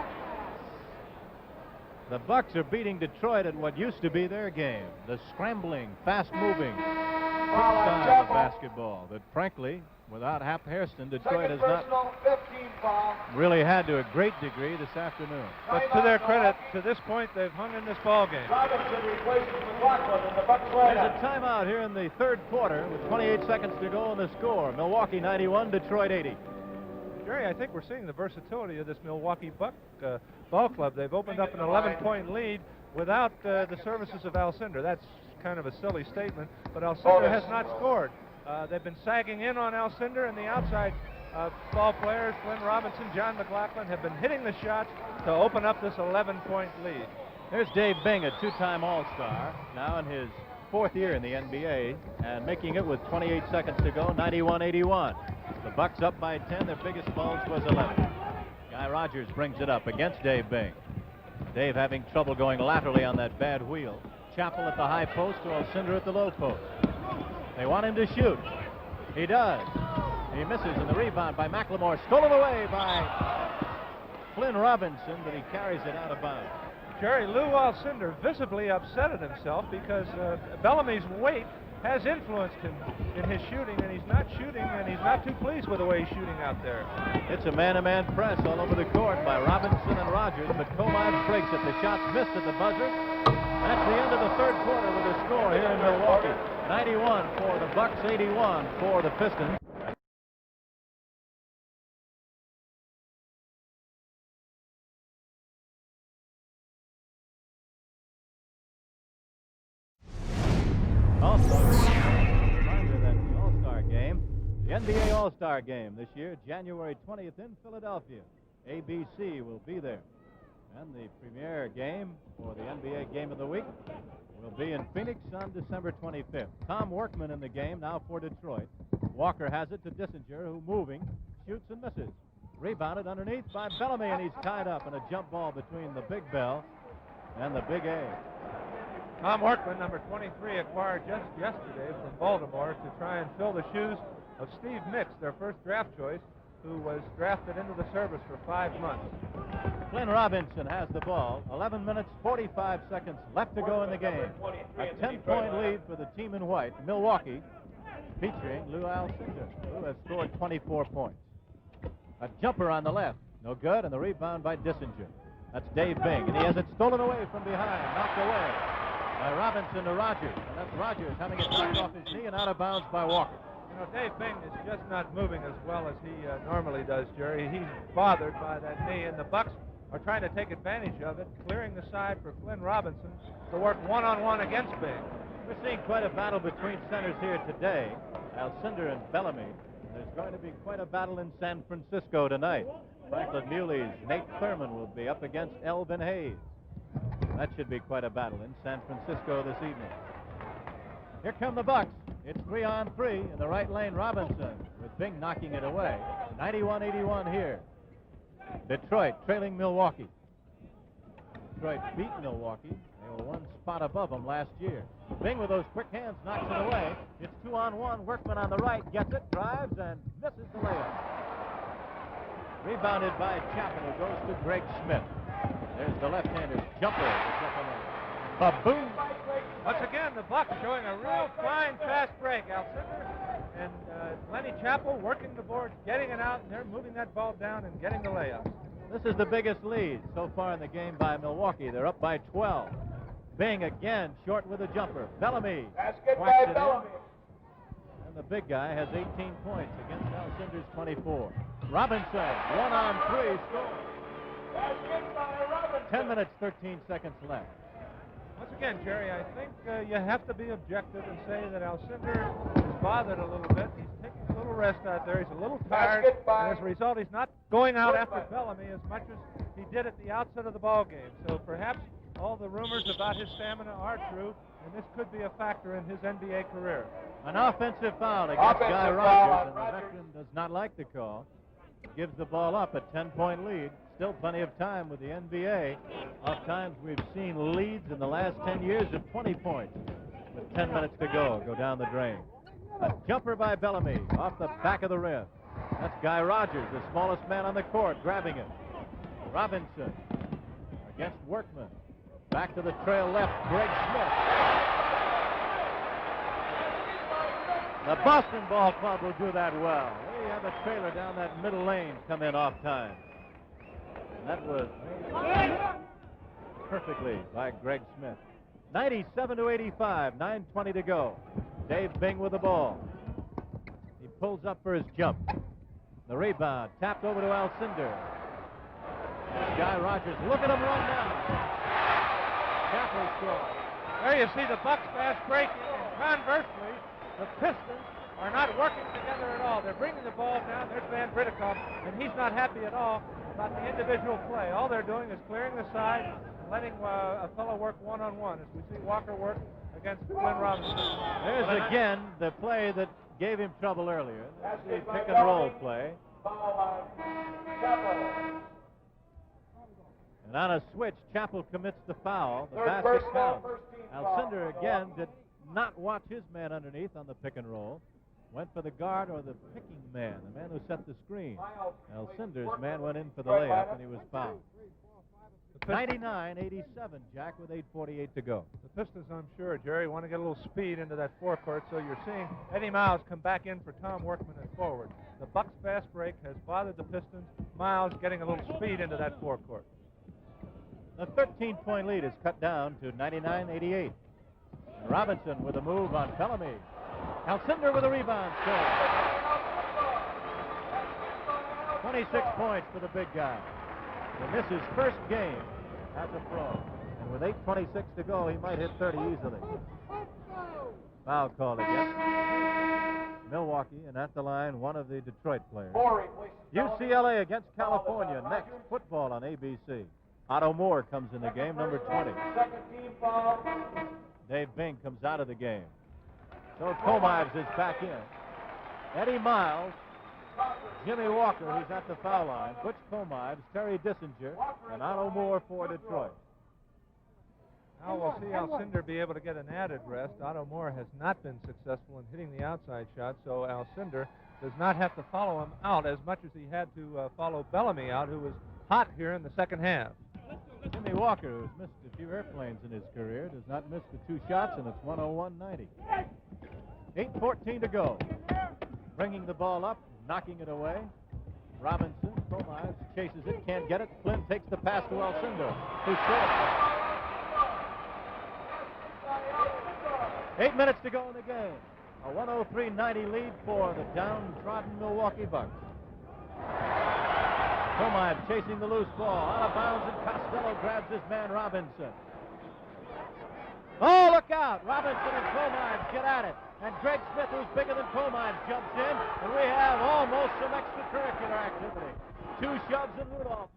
The Bucks are beating Detroit at what used to be their game, the scrambling, fast-moving style of basketball that, frankly, without Hap Hairston, Detroit has not really had to a great degree this afternoon. But to their credit, to this point, they've hung in this ball game. There's a timeout here in the third quarter with 28 seconds to go on the score. Milwaukee 91, Detroit 80. Jerry, I think we're seeing the versatility of this Milwaukee Buck ball club. They've opened up an 11-point lead without the services of Alcindor. That's kind of a silly statement, but Alcindor has not scored. They've been sagging in on Alcindor, and the outside ball players, Flynn Robinson, John McLaughlin, have been hitting the shots to open up this 11-point lead. Here's Dave Bing, a two-time All-Star, now in his fourth year in the NBA, and making it with 28 seconds to go, 91-81. The Bucks up by 10. Their biggest bulge was 11. Guy Rogers brings it up against Dave Bing. Dave having trouble going laterally on that bad wheel. Chappell at the high post to Alcindor at the low post. They want him to shoot. He does. He misses, and the rebound by McLemore stolen away by Flynn Robinson, but he carries it out of bounds. Jerry, Lou Alcindor visibly upset at himself because Bellamy's weight has influenced him in his shooting, and he's not shooting, and he's not too pleased with the way he's shooting out there. It's a man-to-man press all over the court by Robinson and Rogers, but Comine breaks it. The shot's missed at the buzzer. That's the end of the third quarter with a score here in Milwaukee. 91 for the Bucks, 81 for the Pistons. Also, reminder that the All-Star game, the NBA All-Star game this year, January 20th in Philadelphia. ABC will be there. And the premier game for the NBA Game of the Week will be in Phoenix on December 25th. Tom Workman in the game now for Detroit. Walker has it to Dissinger, who moving, shoots and misses. Rebounded underneath by Bellamy, and he's tied up in a jump ball between the Big Bell and the Big A. Tom Workman, number 23, acquired just yesterday from Baltimore to try and fill the shoes of Steve Mix, their first draft choice, who was drafted into the service for 5 months. Flynn Robinson has the ball. 11 minutes, 45 seconds left to go in the game. A 10-point lead for the team in white, Milwaukee, featuring Lou Alcindor, who has scored 24 points. A jumper on the left, no good, and the rebound by Dissinger. That's Dave Bing, and he has it stolen away from behind, knocked away by Robinson to Rogers, and that's Rogers having it knocked off his knee and out of bounds by Walker. You know, Dave Bing is just not moving as well as he normally does, Jerry. He's bothered by that knee, and the Bucks are trying to take advantage of it, clearing the side for Flynn Robinson to work one-on-one against Bing. We're seeing quite a battle between centers here today, Alcindor and Bellamy. There's going to be quite a battle in San Francisco tonight. Franklin Muley's Nate Thurman will be up against Elvin Hayes. That should be quite a battle in San Francisco this evening. Here come the Bucks. It's 3-on-3 in the right lane. Robinson with Bing knocking it away. 91-81 here. Detroit trailing Milwaukee. Detroit beat Milwaukee. They were one spot above them last year. Bing with those quick hands knocks it away. It's 2-on-1. Workman on the right gets it, drives, and misses the layup. Rebounded by Chappell, who goes to Greg Smith. There's the left-hander's jumper. Ba-boom! Once again, the Bucks showing a real fine fast break. Alcindor and Lenny Chappell working the boards, getting it out, and they're moving that ball down and getting the layup. This is the biggest lead so far in the game by Milwaukee. They're up by 12. Bing again short with a jumper. Bellamy. Basket by Bellamy. And the big guy has 18 points against Alcindor's 24. Robinson, 1-on-3, score. Basket by Robinson. 10 minutes, 13 seconds left. Once again, Jerry, I think you have to be objective and say that Alcindor is bothered a little bit. He's taking a little rest out there. He's a little tired. Basket by- And as a result, he's not going out after Bellamy as much as he did at the outset of the ball game. So perhaps all the rumors about his stamina are true, and this could be a factor in his NBA career. An offensive foul against Offensive Guy foul Rogers, on and the Rogers. veteran does not like the call. Gives the ball up, a 10-point lead. Still plenty of time with the NBA. Oftentimes we've seen leads in the last 10 years of 20 points with 10 minutes to go down the drain. A jumper by Bellamy off the back of the rim. That's Guy Rogers, the smallest man on the court, grabbing it. Robinson against Workman. Back to the trail left, Greg Smith. The Boston Ball Club will do that well. They have a trailer down that middle lane come in off time. And that was perfectly by Greg Smith. 97-85, 9:20 to go. Dave Bing with the ball. He pulls up for his jump. The rebound tapped over to Alcindor. Guy Rogers, look at him run down. Chappell score. There you see the Bucks fast breaking, and conversely, the Pistons are not working together at all. They're bringing the ball down. There's Van Britikoff, and he's not happy at all about the individual play. All they're doing is clearing the side, and letting a fellow work one-on-one, as we see Walker work against Glenn Robinson. There's again the play that gave him trouble earlier. That's the pick-and-roll play. And on a switch, Chappell commits the foul. The basket counts. Alcindor again did not watch his man underneath on the pick-and-roll. Went for the guard or the picking man, the man who set the screen. Alcindor's man went in for the layup, and he was fouled. 99-87, Jack, with 8:48 to go. The Pistons, I'm sure, Jerry, want to get a little speed into that forecourt, so you're seeing Eddie Miles come back in for Tom Workman at forward. The Bucks fast break has bothered the Pistons. Miles getting a little speed into that forecourt. The 13-point lead is cut down to 99-88. Robinson with a move on Bellamy. Alcindor with a rebound score. 26 points for the big guy. And this is his first game as a pro. And with 8:26 to go, he might hit 30 easily. Foul called against Milwaukee, and at the line, one of the Detroit players. UCLA against California next. Football on ABC. Otto Moore comes in the game, number 20. Dave Bing comes out of the game. So Comives is back in. Eddie Miles, Jimmy Walker, who's at the foul line, Butch Comives, Terry Dissinger, and Otto Moore for Detroit. Now we'll see Alcindor be able to get an added rest. Otto Moore has not been successful in hitting the outside shot, so Alcindor does not have to follow him out as much as he had to follow Bellamy out, who was hot here in the second half. Jimmy Walker, who's missed a few airplanes in his career, does not miss the 2 shots, and it's 101-90. 8:14 to go. Bringing the ball up, knocking it away. Robinson, Comives chases it, can't get it. Flynn takes the pass to Alcindor, who scores. 8 minutes to go in the game. A 103-90 lead for the downtrodden Milwaukee Bucks. Comives chasing the loose ball. Out of bounds, and Costello grabs his man Robinson. Oh, look out! Robinson and Comives get at it. And Greg Smith, who's bigger than Comives, jumps in. And we have almost some extracurricular activity. 2 shoves and Rudolph.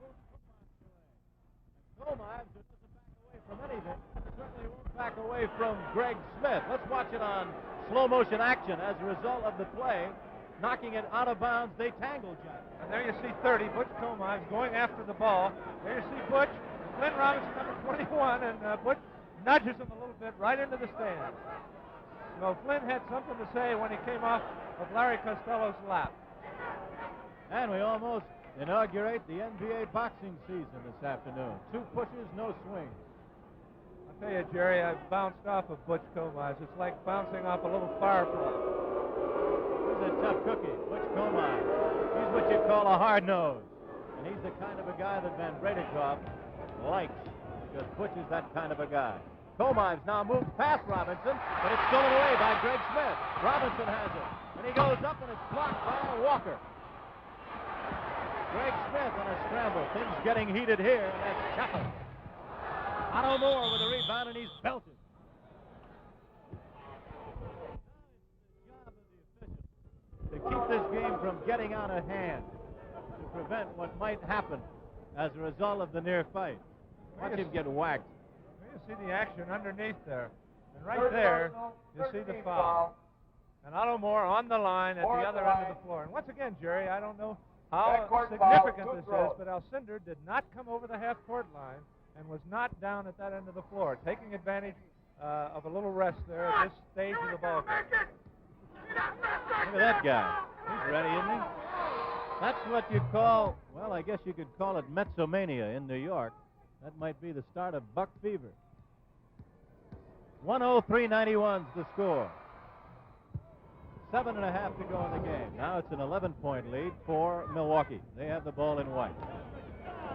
Comives doesn't back away from anything. Certainly won't back away from Greg Smith. Let's watch it on slow motion action as a result of the play. Knocking it out of bounds, they tangle, Jack. And there you see 30, Butch Comives going after the ball. There you see Butch, Glenn Robinson, number 21, and Butch nudges him a little bit right into the stands. So Flynn had something to say when he came off of Larry Costello's lap. And we almost inaugurate the NBA boxing season this afternoon. 2 pushes, no swings. I'll tell you, Jerry, I bounced off of Butch Comives. It's like bouncing off a little fireplace. He's a tough cookie, Butch Comives. He's what you'd call a hard nose. And he's the kind of a guy that Van Britikoff likes, because Butch is that kind of a guy. Comives now moves past Robinson, but it's stolen away by Greg Smith. Robinson has it, and he goes up, and it's blocked by Walker. Greg Smith on a scramble. Things getting heated here, and that's Chappell. Otto Moore with a rebound, and he's belted. keep this game from getting out of hand, to prevent what might happen as a result of the near fight. Watch him get whacked. You see the action underneath there. And right there, you see the foul. And Otto Moore on the line at the other end of the floor. And once again, Jerry, I don't know how significant this is, but Alcindor did not come over the half-court line and was not down at that end of the floor, taking advantage of a little rest there at this stage of the ball game. Look at that guy. He's ready, isn't he? That's what you call, well, I guess you could call it Metzomania in New York. That might be the start of Buck Fever. 103-91's the score. 7.5 to go in the game. Now it's an 11-point lead for Milwaukee. They have the ball in white.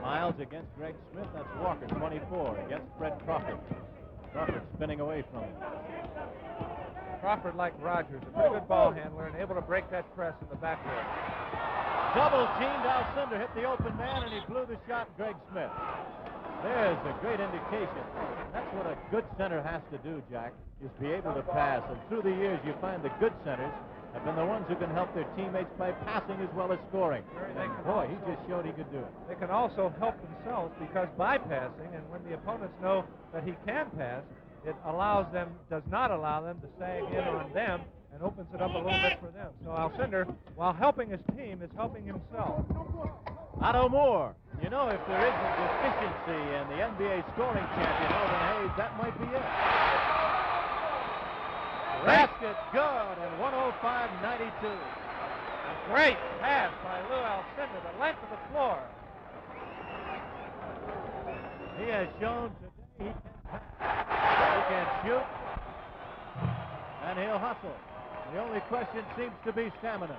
Miles against Greg Smith. That's Walker, 24, against Fred Crawford. Crawford spinning away from him. Crawford, like Rogers, a pretty good ball handler and able to break that press in the backcourt. Double teamed. Alcindor hit the open man, and he blew the shot, Greg Smith. There's a great indication. That's what a good center has to do, Jack, is be able to pass. And through the years, you find the good centers have been the ones who can help their teammates by passing as well as scoring. And boy, he just showed he could do it. They can also help themselves because by passing, and when the opponents know that he can pass, it allows them, does not allow them to sag in on them and opens it up a little bit for them. So Alcindor, while helping his team, is helping himself. Otto Moore. You know, if there is a deficiency in the NBA scoring champion, Alvin Hayes, that might be it. Basket good, and 105-92. A great pass by Lou Alcindor, the length of the floor. He has shown today he can shoot, and he'll hustle. The only question seems to be stamina.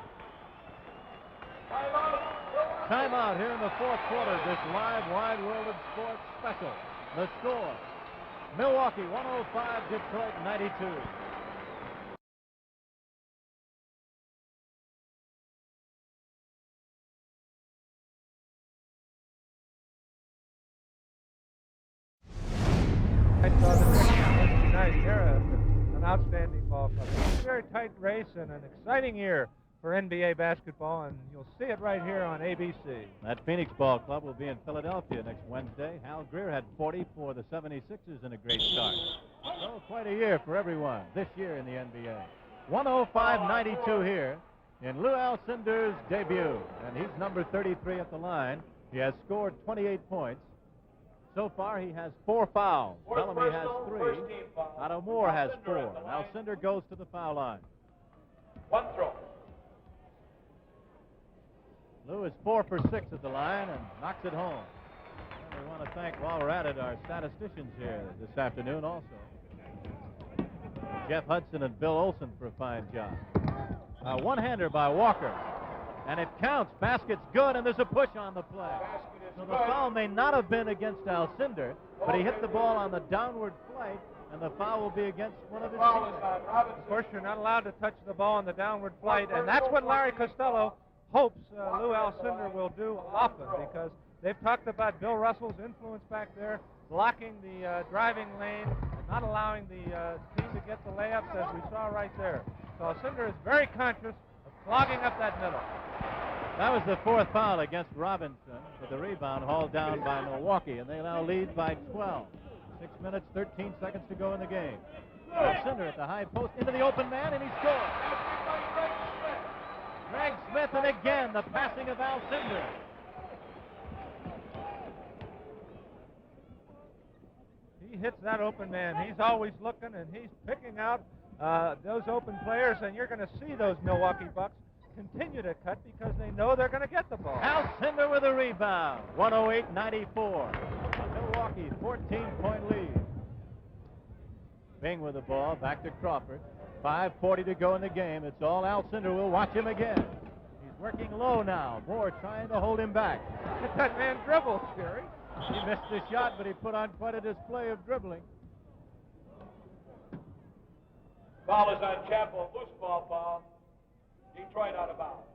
Timeout here in the fourth quarter, this live Wide World of Sports special. The score, Milwaukee 105, Detroit 92. I saw the Pistons tonight. They're an outstanding ball club. It's a very tight race and an exciting year for NBA basketball, and you'll see it right here on ABC. That Phoenix Ball Club will be in Philadelphia next Wednesday. Hal Greer had 40 for the 76ers in a great start. So quite a year for everyone this year in the NBA. 105-92 here in Lou Alcindor's debut, and he's number 33 at the line. He has scored 28 points. So far, he has 4 fouls. Bellamy has 3. Otto Moore has 4. Alcindor goes to the foul line. One throw. Lou is 4 for 6 at the line and knocks it home. And we want to thank, while we're at it, our statisticians here this afternoon also. Jeff Hudson and Bill Olson for a fine job. A one-hander by Walker. And it counts. Basket's good, and there's a push on the play. So the foul may not have been against Alcindor, but he hit the ball on the downward flight, and the foul will be against one of his teammates. Of course, you're not allowed to touch the ball on the downward flight, and that's what Larry Costello hopes Lou Alcindor will do often, because they've talked about Bill Russell's influence back there, blocking the driving lane, and not allowing the team to get the layups, as we saw right there. So Alcindor is very conscious of clogging up that middle. That was the 4th foul against Robinson, with the rebound hauled down by Milwaukee, and they now lead by 12. 6 minutes, 13 seconds to go in the game. Alcindor at the high post, into the open man, and he scores. Greg Smith, and again, the passing of Alcindor. He hits that open man. He's always looking, and he's picking out those open players, and you're going to see those Milwaukee Bucks continue to cut because they know they're going to get the ball. Alcindor with a rebound. 108-94. Milwaukee 14-point lead. Bing with the ball. Back to Crawford. 5:40 to go in the game. It's all Alcindor. We'll watch him again. He's working low now. Moore trying to hold him back. Look at that man dribble, Jerry. He missed the shot, but he put on quite a display of dribbling. Foul is on Chapel. Loose ball foul. Detroit out of bounds.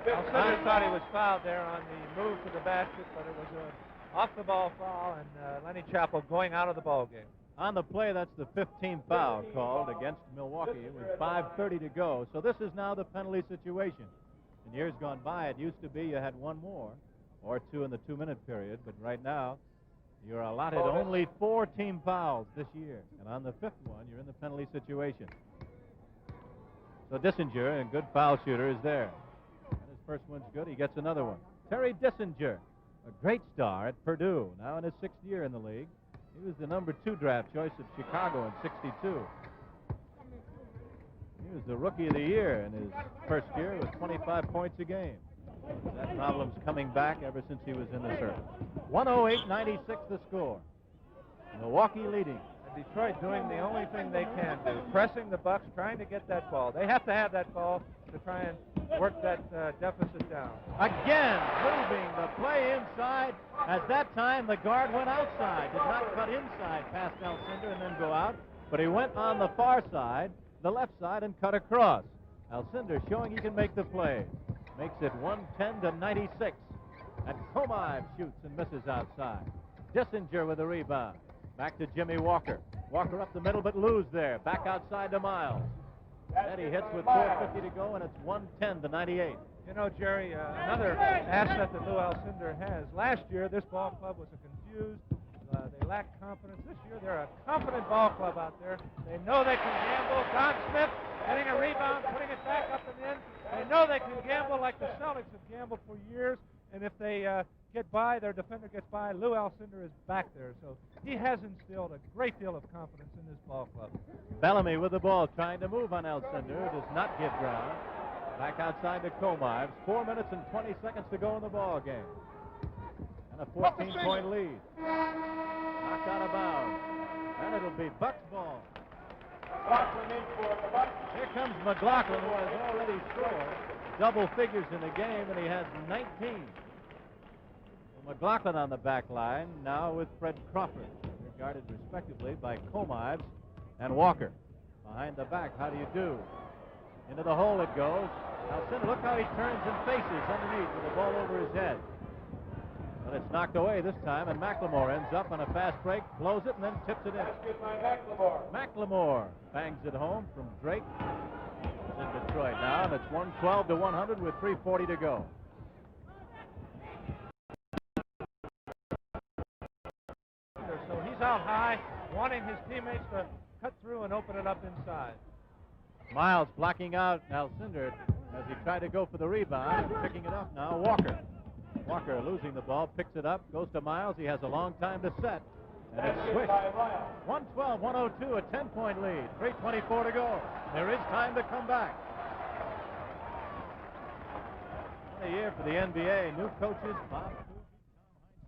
Alcindor thought he was fouled there on the move to the basket, but it was an off-the-ball foul, and Lenny Chappell going out of the ball game. On the play, that's the 15th foul called against Milwaukee with 5:30 to go. So this is now the penalty situation. In years gone by, it used to be you had one more or two in the 2-minute period, but right now you're allotted only 4 team fouls this year. And on the 5th one, you're in the penalty situation. So Dissinger, a good foul shooter, is there. And his first one's good. He gets another one. Terry Dissinger, a great star at Purdue, now in his 6th year in the league. He was the number 2 draft choice of Chicago in '62. He was the Rookie of the Year in his first year with 25 points a game. That problem's coming back ever since he was in the service. 108-96 the score. Milwaukee leading. And Detroit doing the only thing they can do, pressing the Bucks, trying to get that ball. They have to have that ball to try and work that deficit down. Again, moving the play inside. At that time, the guard went outside, did not cut inside past Alcindor and then go out, but he went on the far side, the left side, and cut across. Alcindor showing he can make the play. Makes it 110-96. And Komive shoots and misses outside. Dissinger with a rebound. Back to Jimmy Walker. Walker up the middle, but Lou's there. Back outside to Miles. And he hits with 4:50 to go, and it's 110-98. You know, Jerry, another asset that Lou Alcindor has. Last year, this ball club was confused. They lacked confidence. This year, they're a confident ball club out there. They know they can gamble. Don Smith getting a rebound, putting it back up and in. They know they can gamble like the Celtics have gambled for years. And if they get by, their defender gets by, Lou Alcindor is back there. So he has instilled a great deal of confidence in this ball club. Bellamy with the ball, trying to move on Alcindor. Does not get ground. Back outside to Komive. 4 minutes and 20 seconds to go in the ball game. And a 14-point lead. Knocked out of bounds. And it'll be Bucks ball. Here comes McLaughlin, who has already scored double figures in the game, and he has 19. Well, McLaughlin on the back line, now with Fred Crawford. They're guarded respectively by Komives and Walker. Behind the back, how do you do? Into the hole it goes. Alcindor, look how he turns and faces underneath with the ball over his head. But it's knocked away this time, and McLemore ends up on a fast break, blows it, and then tips it in. McLemore bangs it home from Drake. It's in Detroit now, and it's 112-100 with 3:40 to go. So he's out high, wanting his teammates to cut through and open it up inside. Miles blocking out Alcindor as he tried to go for the rebound, and picking it up now, Walker. Walker losing the ball, picks it up, goes to Miles. He has a long time to set. And it's switched. 112-102, a 10-point lead. 3:24 to go. There is time to come back. What a year for the NBA. New coaches, Bob Cousy,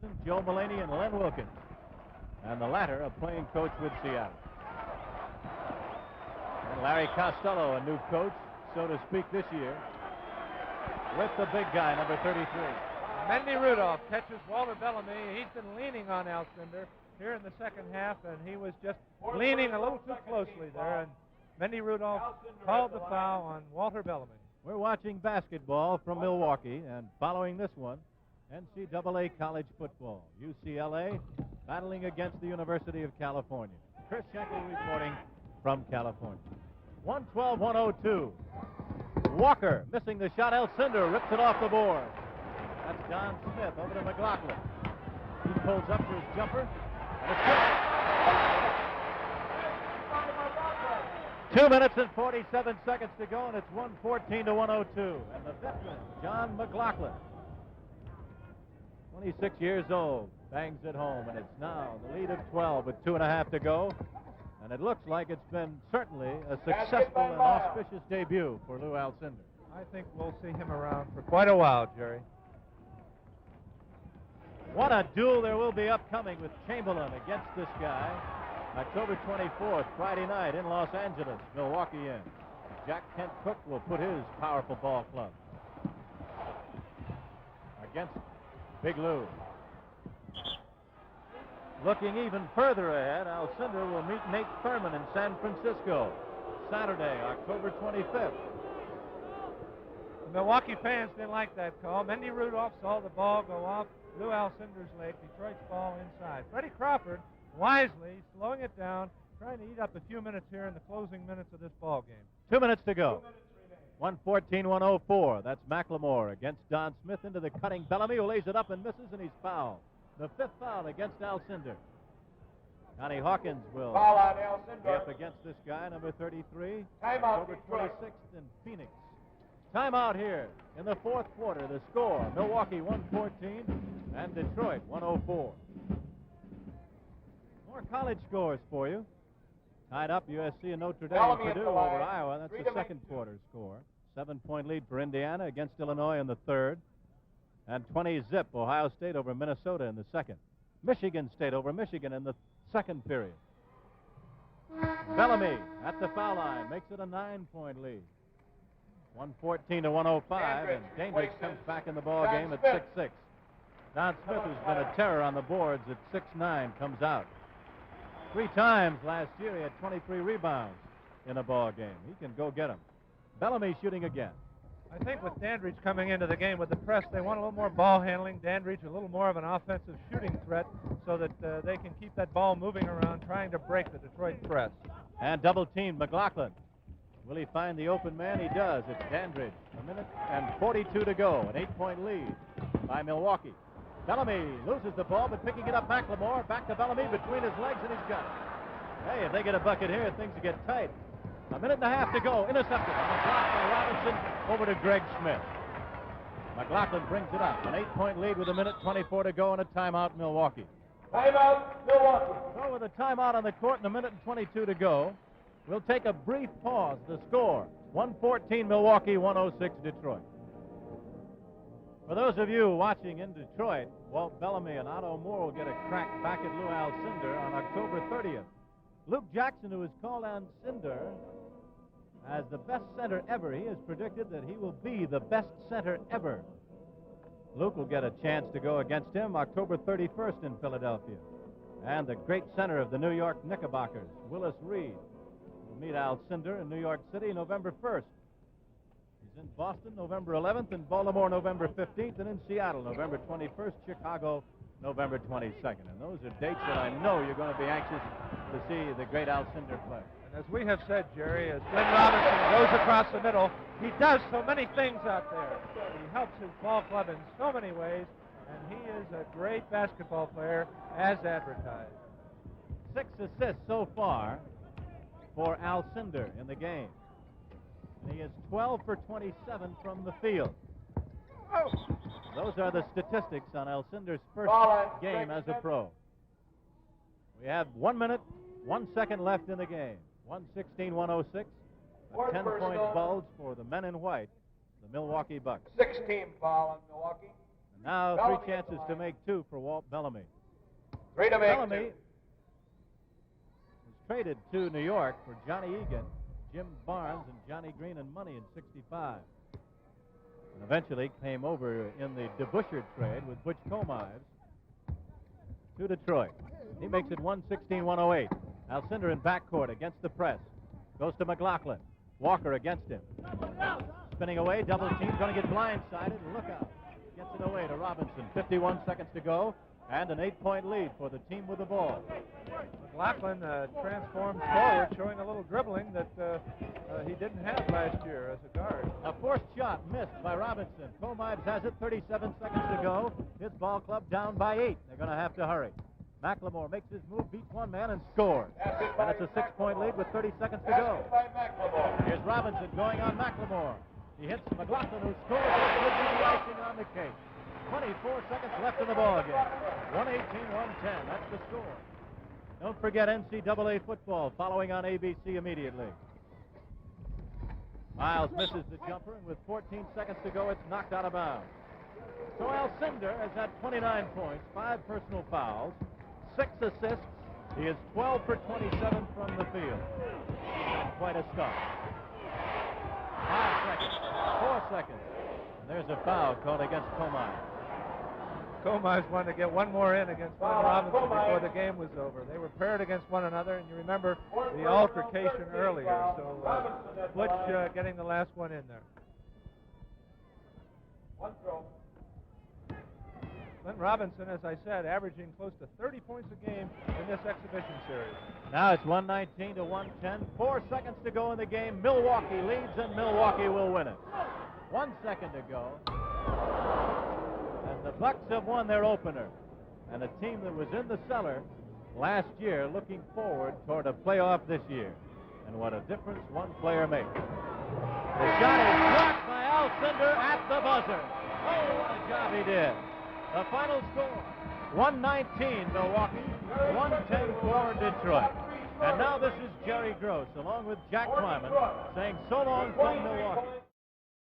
Tom Heinsohn, Joe Mulaney, and Len Wilkins. And the latter, a playing coach with Seattle. And Larry Costello, a new coach, so to speak, this year, with the big guy, number 33. Mendy Rudolph catches Walter Bellamy. He's been leaning on Alcindor here in the second half, and he was just leaning a little too closely there. And Mendy Rudolph called the foul on Walter Bellamy. We're watching basketball from Milwaukee, and following this one, NCAA college football. UCLA battling against the University of California. Chris Schenkel reporting from California. 112-102. Walker missing the shot. Alcindor rips it off the board. That's John Smith over to McLaughlin. He pulls up for his jumper. And it's good. 2 minutes and 47 seconds to go, and it's 114-102. And the veteran, John McLaughlin, 26 years old, bangs it home, and it's now the lead of 12 with 2.5 to go. And it looks like it's been certainly a successful and auspicious debut for Lou Alcindor. I think we'll see him around for quite a while, Jerry. What a duel there will be upcoming with Chamberlain against this guy. October 24th, Friday night in Los Angeles, Milwaukee in. Jack Kent Cook will put his powerful ball club against Big Lou. Looking even further ahead, Alcindor will meet Nate Thurman in San Francisco, Saturday, October 25th. The Milwaukee fans didn't like that call. Mendy Rudolph saw the ball go off Lou Alcindor's leg. Detroit's ball inside. Freddie Crawford wisely, slowing it down, trying to eat up a few minutes here in the closing minutes of this ball game. 2 minutes to go. 114-104. That's McLemore against Don Smith into the cutting Bellamy, who lays it up and misses, and he's fouled. The 5th foul against Alcindor. Connie Hawkins will Foul on be up Alcindor. against this guy, number 33, Timeout, October Detroit. 26th in Phoenix. Timeout here in the 4th quarter. The score, Milwaukee 114 and Detroit 104. More college scores for you. Tied up, USC and Notre Dame. Bellamy at Purdue the line. over Iowa. That's 3 the to make second 2. quarter score. 7-point lead for Indiana against Illinois in the 3rd. And 20 zip, Ohio State over Minnesota in the 2nd. Michigan State over Michigan in the 2nd period. Bellamy at the foul line makes it a 9-point lead. 114-105, and Dandridge comes back in the ball game at 6-6. Don Smith, who's been a terror on the boards at 6'9", comes out. 3 times last year he had 23 rebounds in a ball game. He can go get them. Bellamy shooting again. I think with Dandridge coming into the game with the press, they want a little more ball handling. Dandridge a little more of an offensive shooting threat so that they can keep that ball moving around, trying to break the Detroit press. And double teamed McLaughlin. Will he find the open man? He does. It's Dandridge. 1 minute and 42 to go. An 8-point lead by Milwaukee. Bellamy loses the ball, but picking it up, McLemore. Back to Bellamy between his legs, and he's got it. Hey, if they get a bucket here, things will get tight. 1.5 minutes to go. Intercepted on the block by Robinson over to Greg Smith. McLaughlin brings it up. An 8-point lead with 1:24 to go and a timeout, Milwaukee. Timeout, Milwaukee. So with a timeout on the court and 1:22 to go, we'll take a brief pause. The score, 114 Milwaukee, 106 Detroit. For those of you watching in Detroit, Walt Bellamy and Otto Moore will get a crack back at Lou Alcindor on October 30th. Luke Jackson, who has called Alcindor as the best center ever, he has predicted that he will be the best center ever. Luke will get a chance to go against him October 31st in Philadelphia. And the great center of the New York Knickerbockers, Willis Reed, will meet Alcindor in New York City November 1st. He's in Boston November 11th, in Baltimore November 15th, and in Seattle November 21st, Chicago November 22nd. And those are dates that I know you're going to be anxious to see the great Alcindor play. And as we have said, Jerry, as Glenn Robinson goes across the middle, he does so many things out there. He helps his ball club in so many ways, and he is a great basketball player as advertised. 6 assists so far for Alcindor in the game. And he is 12 for 27 from the field. Those are the statistics on Alcindor's first game as a pro. We have 1 minute, 1 second left in the game. 116-106. A 10-point bulge for the men in white, the Milwaukee Bucks. 6-team foul on Milwaukee. And now Bellamy 3 chances to make 2 for Walt Bellamy. 3 to make Bellamy 2. was traded to New York for Johnny Egan, Jim Barnes, and Johnny Green and money in '65. And eventually came over in the DeBusschere trade with Butch Comives to Detroit. He makes it 116-108. Alcindor in backcourt against the press. Goes to McLaughlin. Walker against him. Spinning away, double team, going to get blindsided. Look out. Gets it away to Robinson. 51 seconds to go, and an 8-point lead for the team with the ball. McLaughlin transforms forward, showing a little dribbling that he didn't have last year as a guard. A forced shot missed by Robinson. Comives has it, 37 seconds to go. His ball club down by 8. They're going to have to hurry. McLemore makes his move, beats one man, and scores. And it's a 6-point lead with 30 seconds to go. Here's Robinson going on McLemore. He hits McLaughlin, who scores. It could be the icing on the cake. 24 seconds left in the ball game. 118-110. That's the score. Don't forget NCAA football following on ABC immediately. Miles misses the jumper, and with 14 seconds to go, it's knocked out of bounds. So Alcindor has had 29 points, 5 personal fouls, 6 assists. He is 12 for 27 from the field. Quite a start. 5 seconds, 4 seconds. And there's a foul called against Comives. Comives wanted to get one more in against Glenn Robinson before the game was over. They were paired against one another, and you remember the altercation earlier. So Butch getting the last one in there. One throw. Glenn Quentin Robinson, as I said, averaging close to 30 points a game in this exhibition series. Now it's 119 to 110. 4 seconds to go in the game. Milwaukee leads, and Milwaukee will win it. 1 second to go. And the Bucks have won their opener. And a team that was in the cellar last year looking forward toward a playoff this year. And what a difference one player makes. The shot is blocked by Alcindor at the buzzer. Oh, what a job he did. The final score, 119 Milwaukee, 110 for Detroit. And now this is Jerry Gross, along with Jack Kleiman, saying so long from Milwaukee.